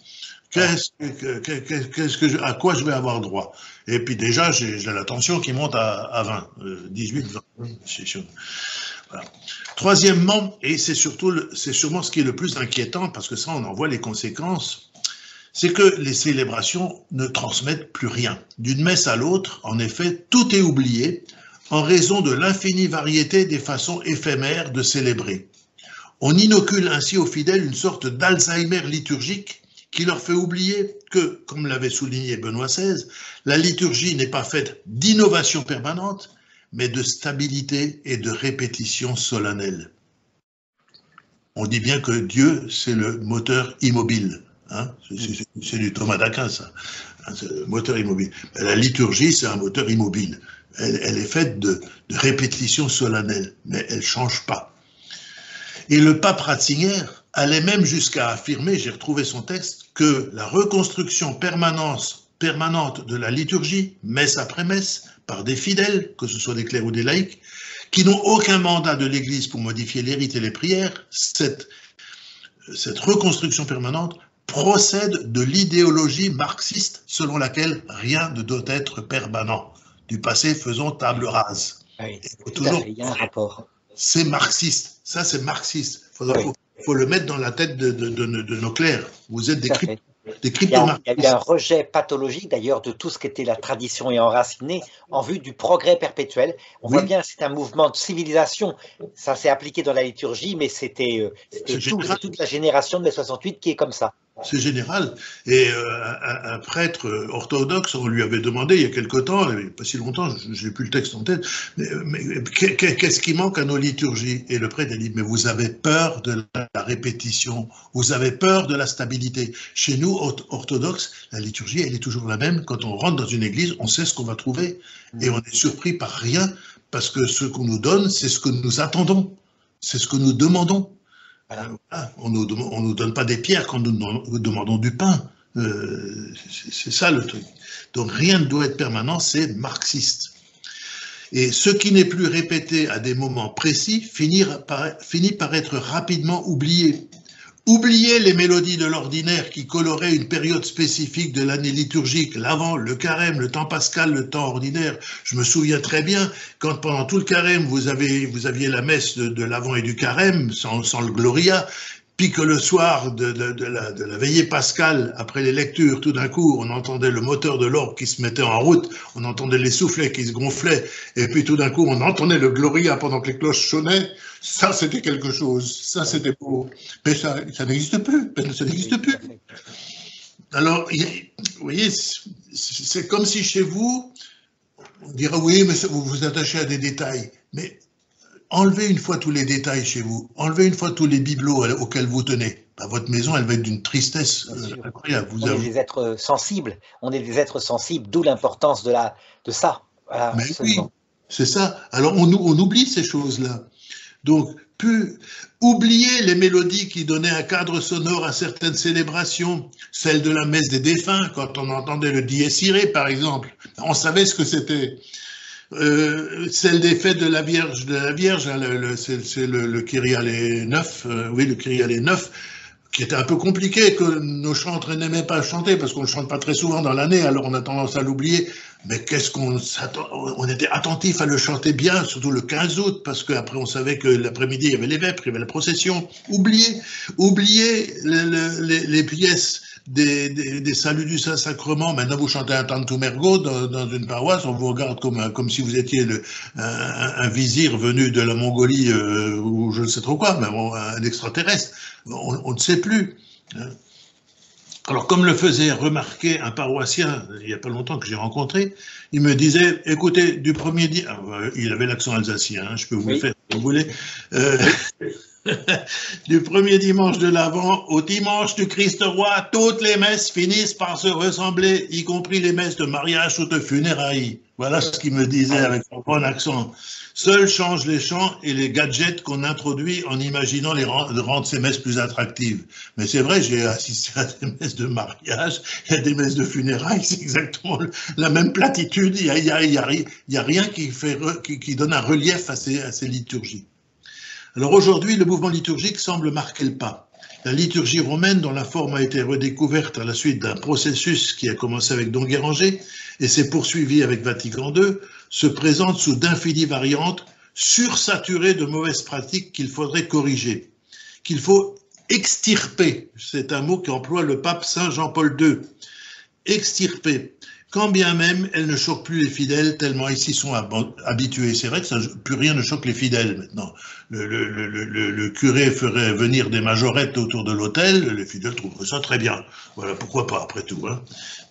À quoi je vais avoir droit? Et puis déjà, j'ai la tension qui monte à 20, 18, 20. Voilà. Troisièmement, et c'est sûrement ce qui est le plus inquiétant, parce que ça, on en voit les conséquences, c'est que les célébrations ne transmettent plus rien. D'une messe à l'autre, en effet, tout est oublié en raison de l'infinie variété des façons éphémères de célébrer. On inocule ainsi aux fidèles une sorte d'Alzheimer liturgique qui leur fait oublier que, comme l'avait souligné Benoît XVI, la liturgie n'est pas faite d'innovation permanente, mais de stabilité et de répétition solennelle. On dit bien que Dieu, c'est le moteur immobile. Hein, c'est du Thomas d'Aquin, ça. Hein, c'est le moteur immobile. Mais la liturgie, c'est un moteur immobile. Elle est faite de répétition solennelle, mais elle ne change pas. Et le pape Ratzinger allait même jusqu'à affirmer, j'ai retrouvé son texte, que la reconstruction permanente de la liturgie, messe après messe, par des fidèles, que ce soit des clercs ou des laïcs, qui n'ont aucun mandat de l'Église pour modifier les rites et les prières, cette reconstruction permanente procède de l'idéologie marxiste selon laquelle rien ne doit être permanent. Du passé, faisons table rase. Oui, il y a un rapport. C'est marxiste, ça c'est marxiste. Faut le mettre dans la tête de nos clercs. Vous êtes des crypto-marxistes. Il y a eu un rejet pathologique d'ailleurs de tout ce qui était la tradition et enraciné en vue du progrès perpétuel. On voit bien, c'est un mouvement de civilisation. Ça s'est appliqué dans la liturgie, mais c'était toute la génération de mai 68 qui est comme ça. C'est général. Et un prêtre orthodoxe, on lui avait demandé il y a quelque temps, pas si longtemps, je n'ai plus le texte en tête, mais qu'est-ce qui manque à nos liturgies? Et le prêtre a dit, mais vous avez peur de la répétition, vous avez peur de la stabilité. Chez nous, orthodoxes, la liturgie, elle est toujours la même. Quand on rentre dans une église, on sait ce qu'on va trouver. Et on est surpris par rien, parce que ce qu'on nous donne, c'est ce que nous attendons, c'est ce que nous demandons. Voilà. On ne nous donne pas des pierres quand nous demandons du pain. C'est ça le truc. Donc rien ne doit être permanent, c'est marxiste. Et ce qui n'est plus répété à des moments précis finit par être rapidement oublié. Oubliez les mélodies de l'ordinaire qui coloraient une période spécifique de l'année liturgique, l'Avent, le Carême, le temps pascal, le temps ordinaire. Je me souviens très bien, quand pendant tout le Carême, vous aviez la messe de l'Avent et du Carême, sans le Gloria, puis que le soir de la veillée pascale, après les lectures, tout d'un coup, on entendait le moteur de l'orgue qui se mettait en route, on entendait les soufflets qui se gonflaient, et puis tout d'un coup, on entendait le Gloria pendant que les cloches sonnaient. Ça, c'était quelque chose. Ça, c'était beau. Mais ça n'existe plus. Ça n'existe plus. Alors, vous voyez, c'est comme si chez vous, on dirait, oui, mais vous vous attachez à des détails. Mais enlevez une fois tous les détails chez vous, enlevez une fois tous les bibelots auxquels vous tenez. Ben, votre maison, elle va être d'une tristesse incroyable. On est des êtres sensibles, d'où l'importance de ça. Voilà, mais oui, c'est ça. Alors, on oublie ces choses-là. Donc, oubliez les mélodies qui donnaient un cadre sonore à certaines célébrations, celle de la messe des défunts, quand on entendait le Dies Irae, par exemple. On savait ce que c'était. Celle des fêtes de la Vierge, hein, c'est le Kyrie les 9, oui, le Kyrie les 9, qui était un peu compliqué, que nos chantres n'aimaient pas chanter, parce qu'on ne le chante pas très souvent dans l'année, alors on a tendance à l'oublier. Mais on était attentif à le chanter bien, surtout le 15 août, parce qu'après on savait que l'après-midi il y avait les vêpres, il y avait la procession. Oubliez les pièces des saluts du Saint-Sacrement. Maintenant vous chantez un Tantum Ergo dans une paroisse, on vous regarde comme si vous étiez un vizir venu de la Mongolie ou je ne sais trop quoi, mais bon, un extraterrestre. On ne sait plus. Alors, comme le faisait remarquer un paroissien, il n'y a pas longtemps que j'ai rencontré, il me disait, écoutez, du premier dimanche, il avait l'accent alsacien, hein, je peux vous le faire si vous voulez, du premier dimanche de l'Avent au dimanche du Christ roi, toutes les messes finissent par se ressembler, y compris les messes de mariage ou de funérailles. Voilà ce qu'il me disait avec son bon accent. Seuls changent les chants et les gadgets qu'on introduit en imaginant de rendre ces messes plus attractives. Mais c'est vrai, j'ai assisté à des messes de mariage, il y a des messes de funérailles, c'est exactement la même platitude, il y a rien qui donne un relief à ces liturgies. Alors aujourd'hui, le mouvement liturgique semble marquer le pas. La liturgie romaine, dont la forme a été redécouverte à la suite d'un processus qui a commencé avec Don Guéranger et s'est poursuivi avec Vatican II, se présente sous d'infinies variantes, sursaturée de mauvaises pratiques qu'il faudrait corriger, qu'il faut extirper. C'est un mot qu'emploie le pape Saint Jean-Paul II. Extirper. Quand bien même elles ne choquent plus les fidèles, tellement ils s'y sont habitués. C'est vrai que plus rien ne choque les fidèles maintenant. Le curé ferait venir des majorettes autour de l'autel, les fidèles trouveraient ça très bien. Voilà, pourquoi pas après tout. Hein.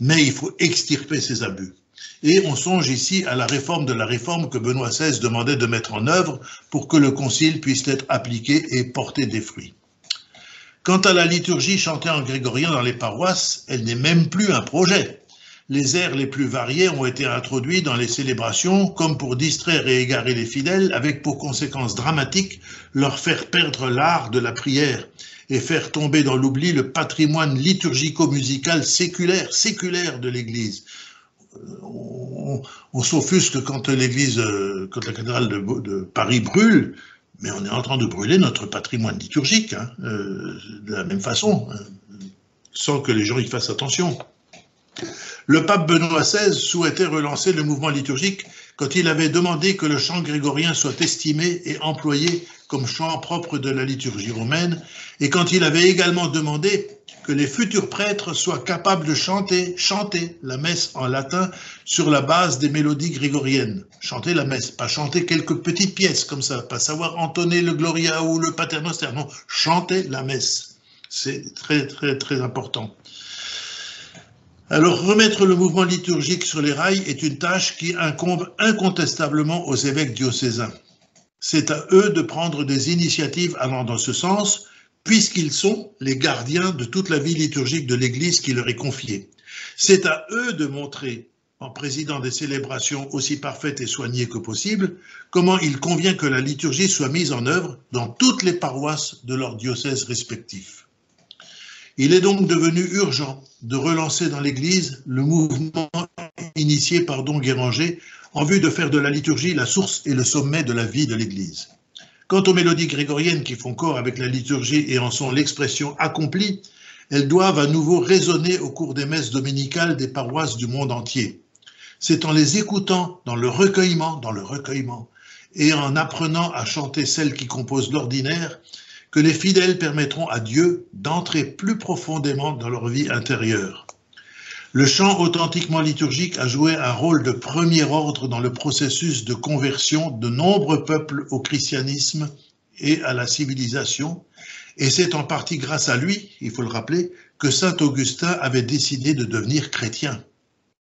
Mais il faut extirper ces abus. Et on songe ici à la réforme de la réforme que Benoît XVI demandait de mettre en œuvre pour que le concile puisse être appliqué et porter des fruits. Quant à la liturgie chantée en grégorien dans les paroisses, elle n'est même plus un projet. Les airs les plus variés ont été introduits dans les célébrations comme pour distraire et égarer les fidèles, avec pour conséquence dramatique leur faire perdre l'art de la prière et faire tomber dans l'oubli le patrimoine liturgico-musical séculaire de l'Église. On s'offusque quand la cathédrale de Paris brûle, mais on est en train de brûler notre patrimoine liturgique, hein, de la même façon, sans que les gens y fassent attention. Le pape Benoît XVI souhaitait relancer le mouvement liturgique quand il avait demandé que le chant grégorien soit estimé et employé comme chant propre de la liturgie romaine, et quand il avait également demandé que les futurs prêtres soient capables de chanter la messe en latin sur la base des mélodies grégoriennes. Chanter la messe, pas chanter quelques petites pièces comme ça, pas savoir entonner le Gloria ou le Pater Noster, non, chanter la messe. C'est très, très, très important. Alors, remettre le mouvement liturgique sur les rails est une tâche qui incombe incontestablement aux évêques diocésains. C'est à eux de prendre des initiatives allant dans ce sens, puisqu'ils sont les gardiens de toute la vie liturgique de l'Église qui leur est confiée. C'est à eux de montrer, en présidant des célébrations aussi parfaites et soignées que possible, comment il convient que la liturgie soit mise en œuvre dans toutes les paroisses de leurs diocèses respectifs. Il est donc devenu urgent de relancer dans l'Église le mouvement initié par Don Guéranger en vue de faire de la liturgie la source et le sommet de la vie de l'Église. Quant aux mélodies grégoriennes qui font corps avec la liturgie et en sont l'expression accomplie, elles doivent à nouveau résonner au cours des messes dominicales des paroisses du monde entier. C'est en les écoutant dans le recueillement, et en apprenant à chanter celles qui composent l'ordinaire, que les fidèles permettront à Dieu d'entrer plus profondément dans leur vie intérieure. Le chant authentiquement liturgique a joué un rôle de premier ordre dans le processus de conversion de nombreux peuples au christianisme et à la civilisation, et c'est en partie grâce à lui, il faut le rappeler, que saint Augustin avait décidé de devenir chrétien.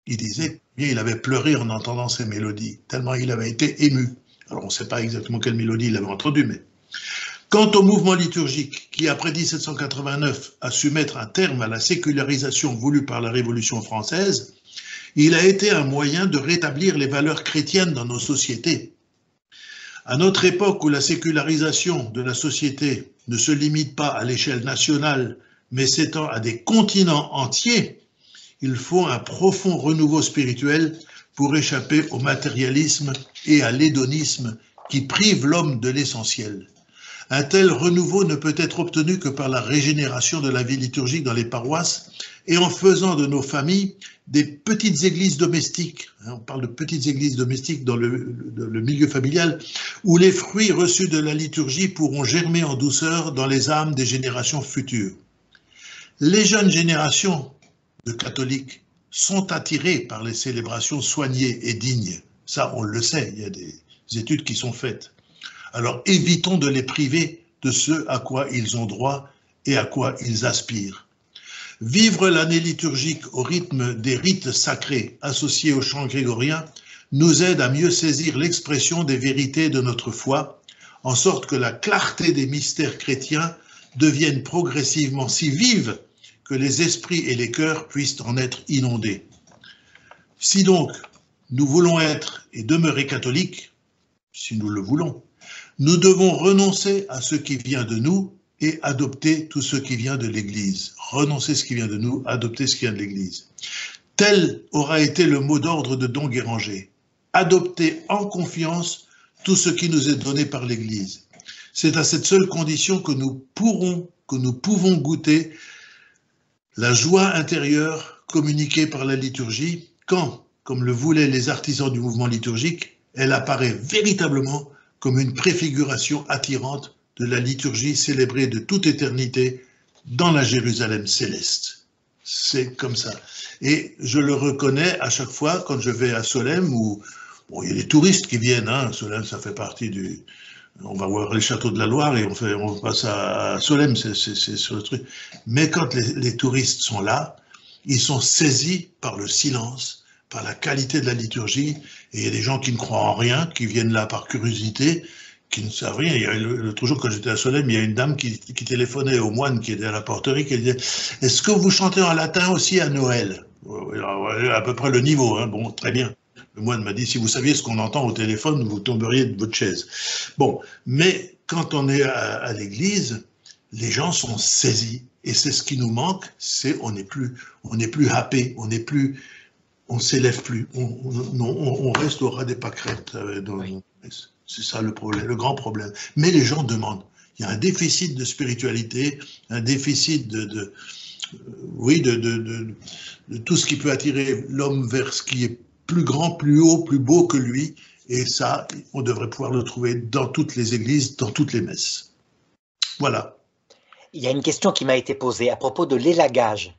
Il disait, bien, il avait pleuré en entendant ces mélodies, tellement il avait été ému. Alors on ne sait pas exactement quelle mélodie il avait entendue, mais... Quant au mouvement liturgique, qui après 1789 a su mettre un terme à la sécularisation voulue par la Révolution française, il a été un moyen de rétablir les valeurs chrétiennes dans nos sociétés. À notre époque où la sécularisation de la société ne se limite pas à l'échelle nationale, mais s'étend à des continents entiers, il faut un profond renouveau spirituel pour échapper au matérialisme et à l'hédonisme qui privent l'homme de l'essentiel. Un tel renouveau ne peut être obtenu que par la régénération de la vie liturgique dans les paroisses et en faisant de nos familles des petites églises domestiques. On parle de petites églises domestiques dans le milieu familial, où les fruits reçus de la liturgie pourront germer en douceur dans les âmes des générations futures. Les jeunes générations de catholiques sont attirées par les célébrations soignées et dignes. Ça, on le sait, il y a des études qui sont faites. Alors évitons de les priver de ce à quoi ils ont droit et à quoi ils aspirent. Vivre l'année liturgique au rythme des rites sacrés associés au chant grégorien nous aide à mieux saisir l'expression des vérités de notre foi, en sorte que la clarté des mystères chrétiens devienne progressivement si vive que les esprits et les cœurs puissent en être inondés. Si donc nous voulons être et demeurer catholiques, si nous le voulons, nous devons renoncer à ce qui vient de nous et adopter tout ce qui vient de l'Église. Renoncer ce qui vient de nous, adopter ce qui vient de l'Église. Tel aura été le mot d'ordre de Don Guéranger. Adopter en confiance tout ce qui nous est donné par l'Église. C'est à cette seule condition que nous pouvons goûter la joie intérieure communiquée par la liturgie quand, comme le voulaient les artisans du mouvement liturgique, elle apparaît véritablement comme une préfiguration attirante de la liturgie célébrée de toute éternité dans la Jérusalem céleste. C'est comme ça. Et je le reconnais à chaque fois quand je vais à Solesmes, où bon, il y a des touristes qui viennent, hein. Solesmes, ça fait partie du... On va voir les châteaux de la Loire et on passe à Solesmes, c'est sur le truc. Mais quand les touristes sont là, ils sont saisis par le silence, par la qualité de la liturgie, et il y a des gens qui ne croient en rien, qui viennent là par curiosité, qui ne savent rien. L'autre jour, quand j'étais à Solesmes, il y a une dame qui téléphonait au moine qui était à la porterie, qui disait « Est-ce que vous chantez en latin aussi à Noël ?» À peu près le niveau, hein. Bon, très bien. Le moine m'a dit « Si vous saviez ce qu'on entend au téléphone, vous tomberiez de votre chaise. » Bon, mais quand on est à l'église, les gens sont saisis, et c'est ce qui nous manque, c'est on n'est plus happé, on ne s'élève plus, on reste au ras des pâquerettes. C'est ça le problème, le grand problème. Mais les gens demandent. Il y a un déficit de spiritualité, un déficit de tout ce qui peut attirer l'homme vers ce qui est plus grand, plus haut, plus beau que lui. Et ça, on devrait pouvoir le trouver dans toutes les églises, dans toutes les messes. Voilà. Il y a une question qui m'a été posée à propos de l'élagage.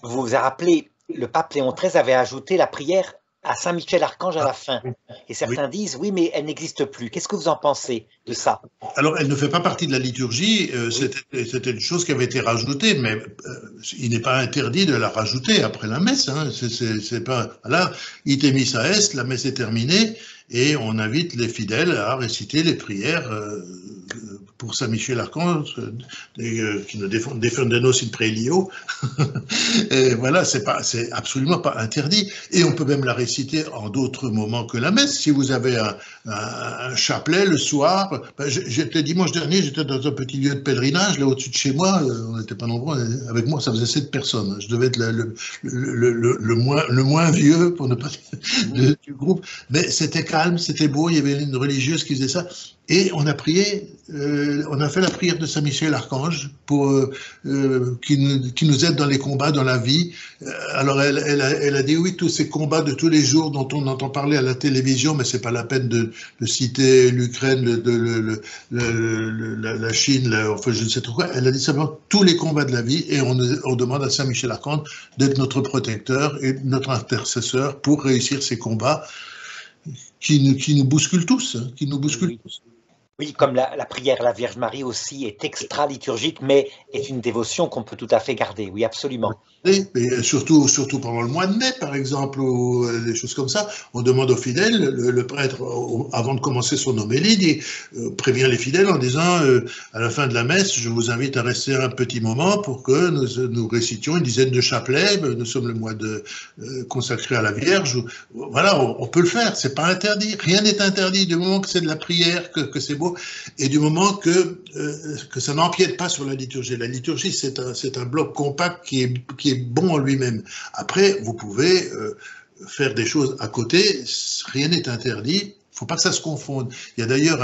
Vous vous rappelez, le pape Léon XIII avait ajouté la prière à Saint-Michel-Archange à la fin. Et certains disent, oui, mais elle n'existe plus. Qu'est-ce que vous en pensez de ça? Alors, elle ne fait pas partie de la liturgie. C'était une chose qui avait été rajoutée, mais il n'est pas interdit de la rajouter après la messe. Hein. C'est pas, là, ite missa est, la messe est terminée, et on invite les fidèles à réciter les prières pour Saint Michel Archange, qui ne defendenos in praelio. Et voilà, c'est absolument pas interdit. Et on peut même la réciter en d'autres moments que la messe. Si vous avez un chapelet le soir, dimanche dernier, j'étais dans un petit lieu de pèlerinage, là au-dessus de chez moi, on n'était pas nombreux, avec moi ça faisait 7 personnes. Je devais être le moins vieux, pour ne pas dire, du groupe. Mais c'était calme, c'était beau, il y avait une religieuse qui faisait ça. Et on a prié, on a fait la prière de Saint Michel Archange pour qui nous aide dans les combats, dans la vie. Alors elle a dit oui, tous ces combats de tous les jours dont on entend parler à la télévision, mais c'est pas la peine de citer l'Ukraine, la Chine, enfin je ne sais trop quoi. Elle a dit simplement tous les combats de la vie, et on demande à Saint Michel Archange d'être notre protecteur et notre intercesseur pour réussir ces combats qui nous bousculent tous, qui nous bousculent tous. Oui, comme la prière à la Vierge Marie aussi est extra-liturgique, mais est une dévotion qu'on peut tout à fait garder. Oui, absolument. Et surtout pendant le mois de mai, par exemple, ou des choses comme ça, on demande aux fidèles, le prêtre, avant de commencer son homélie, prévient les fidèles en disant à la fin de la messe, je vous invite à rester un petit moment pour que nous récitions une dizaine de chapelets. Nous sommes le mois consacré à la Vierge. Voilà, on peut le faire, c'est pas interdit. Rien n'est interdit du moment que c'est de la prière, que c'est beau, et du moment que ça n'empiète pas sur la liturgie. La liturgie, c'est un bloc compact qui est bon en lui-même. Après, vous pouvez faire des choses à côté, rien n'est interdit, il ne faut pas que ça se confonde. Il y a d'ailleurs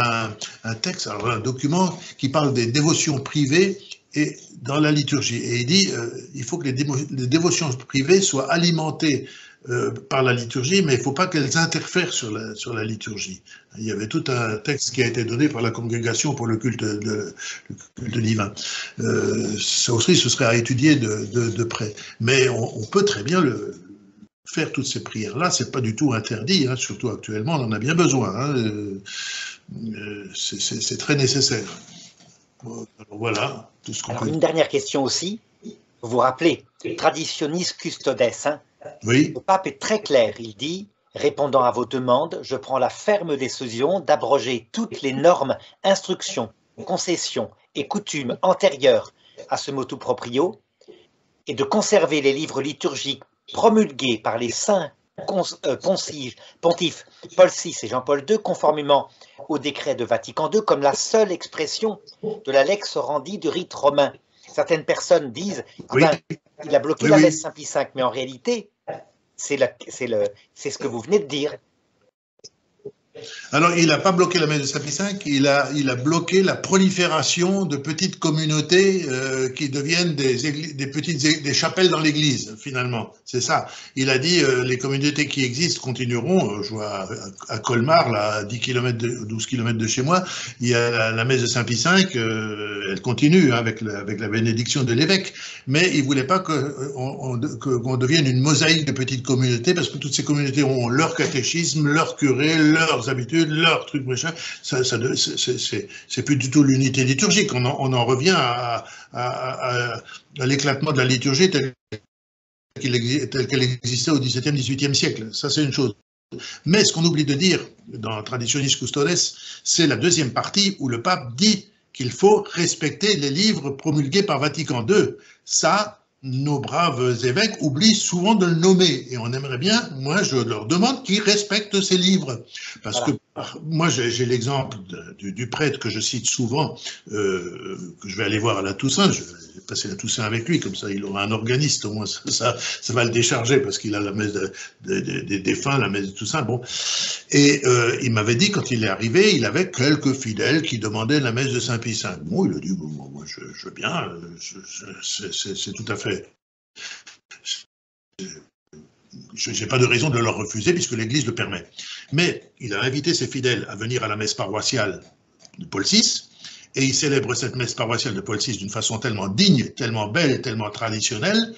un texte, alors un document qui parle des dévotions privées et dans la liturgie. Et il dit il faut que les dévotions privées soient alimentées par la liturgie, mais il ne faut pas qu'elles interfèrent sur la liturgie. Il y avait tout un texte qui a été donné par la congrégation pour le culte divin. Ça aussi, ce serait à étudier de près. Mais on peut très bien faire toutes ces prières-là, c'est pas du tout interdit, hein, surtout actuellement, on en a bien besoin. Hein, c'est très nécessaire. Alors voilà, tout ce qu'on peut. Une dernière question aussi. Vous vous rappelez, Traditionis Custodes, hein? Oui. Le pape est très clair, il dit, répondant à vos demandes, je prends la ferme décision d'abroger toutes les normes, instructions, concessions et coutumes antérieures à ce motu proprio et de conserver les livres liturgiques promulgués par les saints pontifes Paul VI et Jean-Paul II conformément au décret de Vatican II comme la seule expression de la lex orandi du rite romain. Certaines personnes disent ah ben, il a bloqué la messe Saint-Pie V, mais en réalité, c'est ce que vous venez de dire. Alors, il n'a pas bloqué la messe de Saint-Pie V, il a bloqué la prolifération de petites communautés qui deviennent des chapelles dans l'église, finalement. C'est ça. Il a dit les communautés qui existent continueront. Je vois à Colmar, là, à 12 km de chez moi, il y a la messe de Saint-Pie V, elle continue hein, avec la bénédiction de l'évêque. Mais il ne voulait pas qu'on devienne une mosaïque de petites communautés, parce que toutes ces communautés ont leur catéchisme, leur curé, leurs habitudes, leurs trucs, machin. C'est plus du tout l'unité liturgique. On en revient à l'éclatement de la liturgie telle qu'elle existait au XVIIe, XVIIIe siècle. Ça, c'est une chose. Mais ce qu'on oublie de dire dans Traditionis Custodes, c'est la deuxième partie où le pape dit qu'il faut respecter les livres promulgués par Vatican II. Ça, nos braves évêques oublient souvent de le nommer. Et on aimerait bien, moi je leur demande qu'ils respectent ces livres. Parce que moi j'ai l'exemple du prêtre que je cite souvent, que je vais aller voir à la Toussaint. Je vais passer la Toussaint avec lui, comme ça il aura un organiste, au moins ça va le décharger, parce qu'il a la messe des défunts, la messe de Toussaint. Bon. Et il m'avait dit, quand il est arrivé, il avait quelques fidèles qui demandaient la messe de Saint-Pie V. Bon, il a dit, bon, moi je veux bien, c'est tout à fait... Je n'ai pas de raison de leur refuser puisque l'Église le permet. Mais il a invité ses fidèles à venir à la messe paroissiale de Paul VI, et il célèbre cette messe paroissiale de Paul VI d'une façon tellement digne, tellement belle, tellement traditionnelle,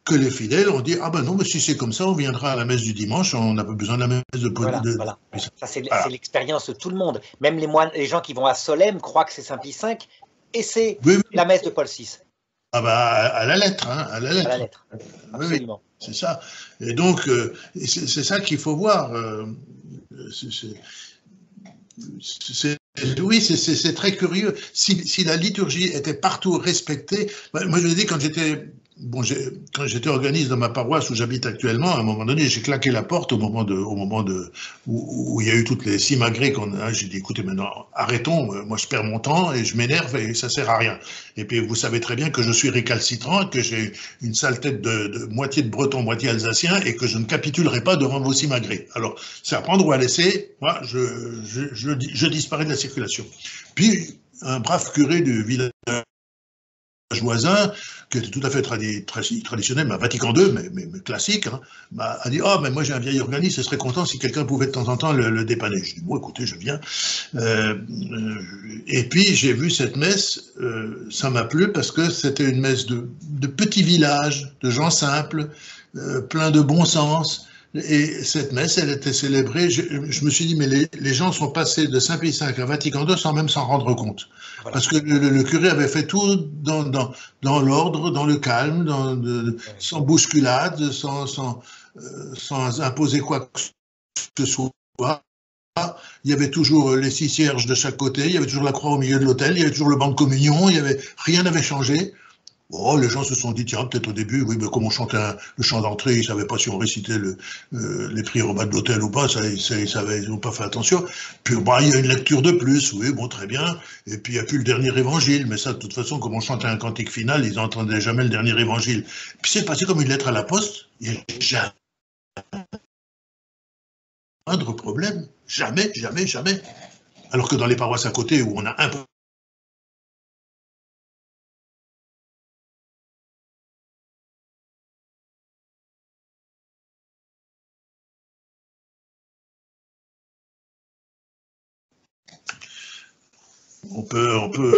que les fidèles ont dit « Ah ben non, mais si c'est comme ça, on viendra à la messe du dimanche, on n'a pas besoin de la messe de Paul VI. » Voilà. Ça, c'est l'expérience de tout le monde. Même les gens qui vont à Solesmes croient que c'est Saint-Pie V, et c'est la messe de Paul VI. Ah bah, à la lettre, hein, à la lettre. À la lettre, absolument. Oui, c'est ça. Et donc, c'est ça qu'il faut voir. Oui, c'est très curieux. Si la liturgie était partout respectée, moi je l'ai dit quand j'étais bon, quand j'étais organiste dans ma paroisse où j'habite actuellement, à un moment donné, j'ai claqué la porte au moment où il y a eu toutes les simagrées qu'on a. J'ai dit, écoutez, maintenant, arrêtons. Moi, je perds mon temps et je m'énerve et ça sert à rien. Et puis, vous savez très bien que je suis récalcitrant, que j'ai une sale tête de moitié de breton, moitié alsacien et que je ne capitulerai pas devant vos simagrées. Alors, c'est à prendre ou à laisser. Moi, je disparais de la circulation. Puis, un brave curé du village voisin, qui était tout à fait traditionnel, mais Vatican II, mais classique, hein, a dit « Ah, mais moi j'ai un vieil organiste, ce serait content si quelqu'un pouvait de temps en temps le dépanner. » Je dis « Bon, écoutez, je viens. » Et puis j'ai vu cette messe, ça m'a plu parce que c'était une messe de petits villages, de gens simples, plein de bon sens. Et cette messe, elle était célébrée. Je me suis dit, mais les gens sont passés de Saint-Pie V à Vatican II sans même s'en rendre compte. Voilà. Parce que le curé avait fait tout dans l'ordre, dans le calme, sans bousculade, sans imposer quoi que ce soit. Il y avait toujours les 6 cierges de chaque côté, il y avait toujours la croix au milieu de l'autel, il y avait toujours le banc de communion, rien n'avait changé. Oh, les gens se sont dit, tiens, peut-être au début, oui, mais comme on chantait le chant d'entrée, ils ne savaient pas si on récitait les prières au bas de l'autel ou pas, ils n'ont pas fait attention. Puis, bah, il y a une lecture de plus, oui, bon, très bien. Et puis, il n'y a plus le dernier évangile, mais ça, de toute façon, comme on chantait un cantique final, ils n'entendaient jamais le dernier évangile. Puis, c'est passé comme une lettre à la poste, il n'y a jamais de problème. Jamais, jamais, jamais. Alors que dans les paroisses à côté, où on a un on peut.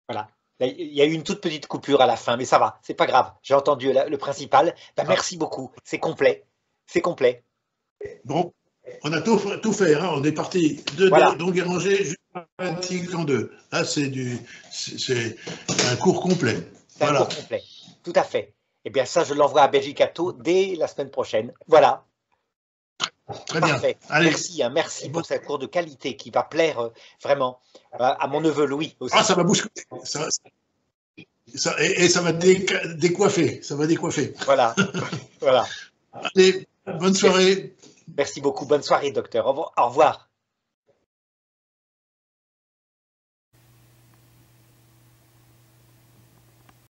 Voilà. Il y a eu une toute petite coupure à la fin, mais ça va, c'est pas grave. J'ai entendu le principal. Ben, merci beaucoup. C'est complet. C'est complet. Bon, on a tout fait. Hein. On est parti de Donguéranger jusqu'à Vatican II. Là, c'est un cours complet. C'est un cours complet. Tout à fait. Eh bien, ça, je l'envoie à Belgicato dès la semaine prochaine. Voilà. Très bien. Parfait. Merci, hein, merci pour cette cours de qualité qui va plaire vraiment à mon neveu Louis aussi. Ah, ça va bousculer. Et ça va décoiffer. Ça va décoiffer. Voilà. Voilà. Allez, bonne soirée. Merci beaucoup. Bonne soirée, docteur. Au revoir.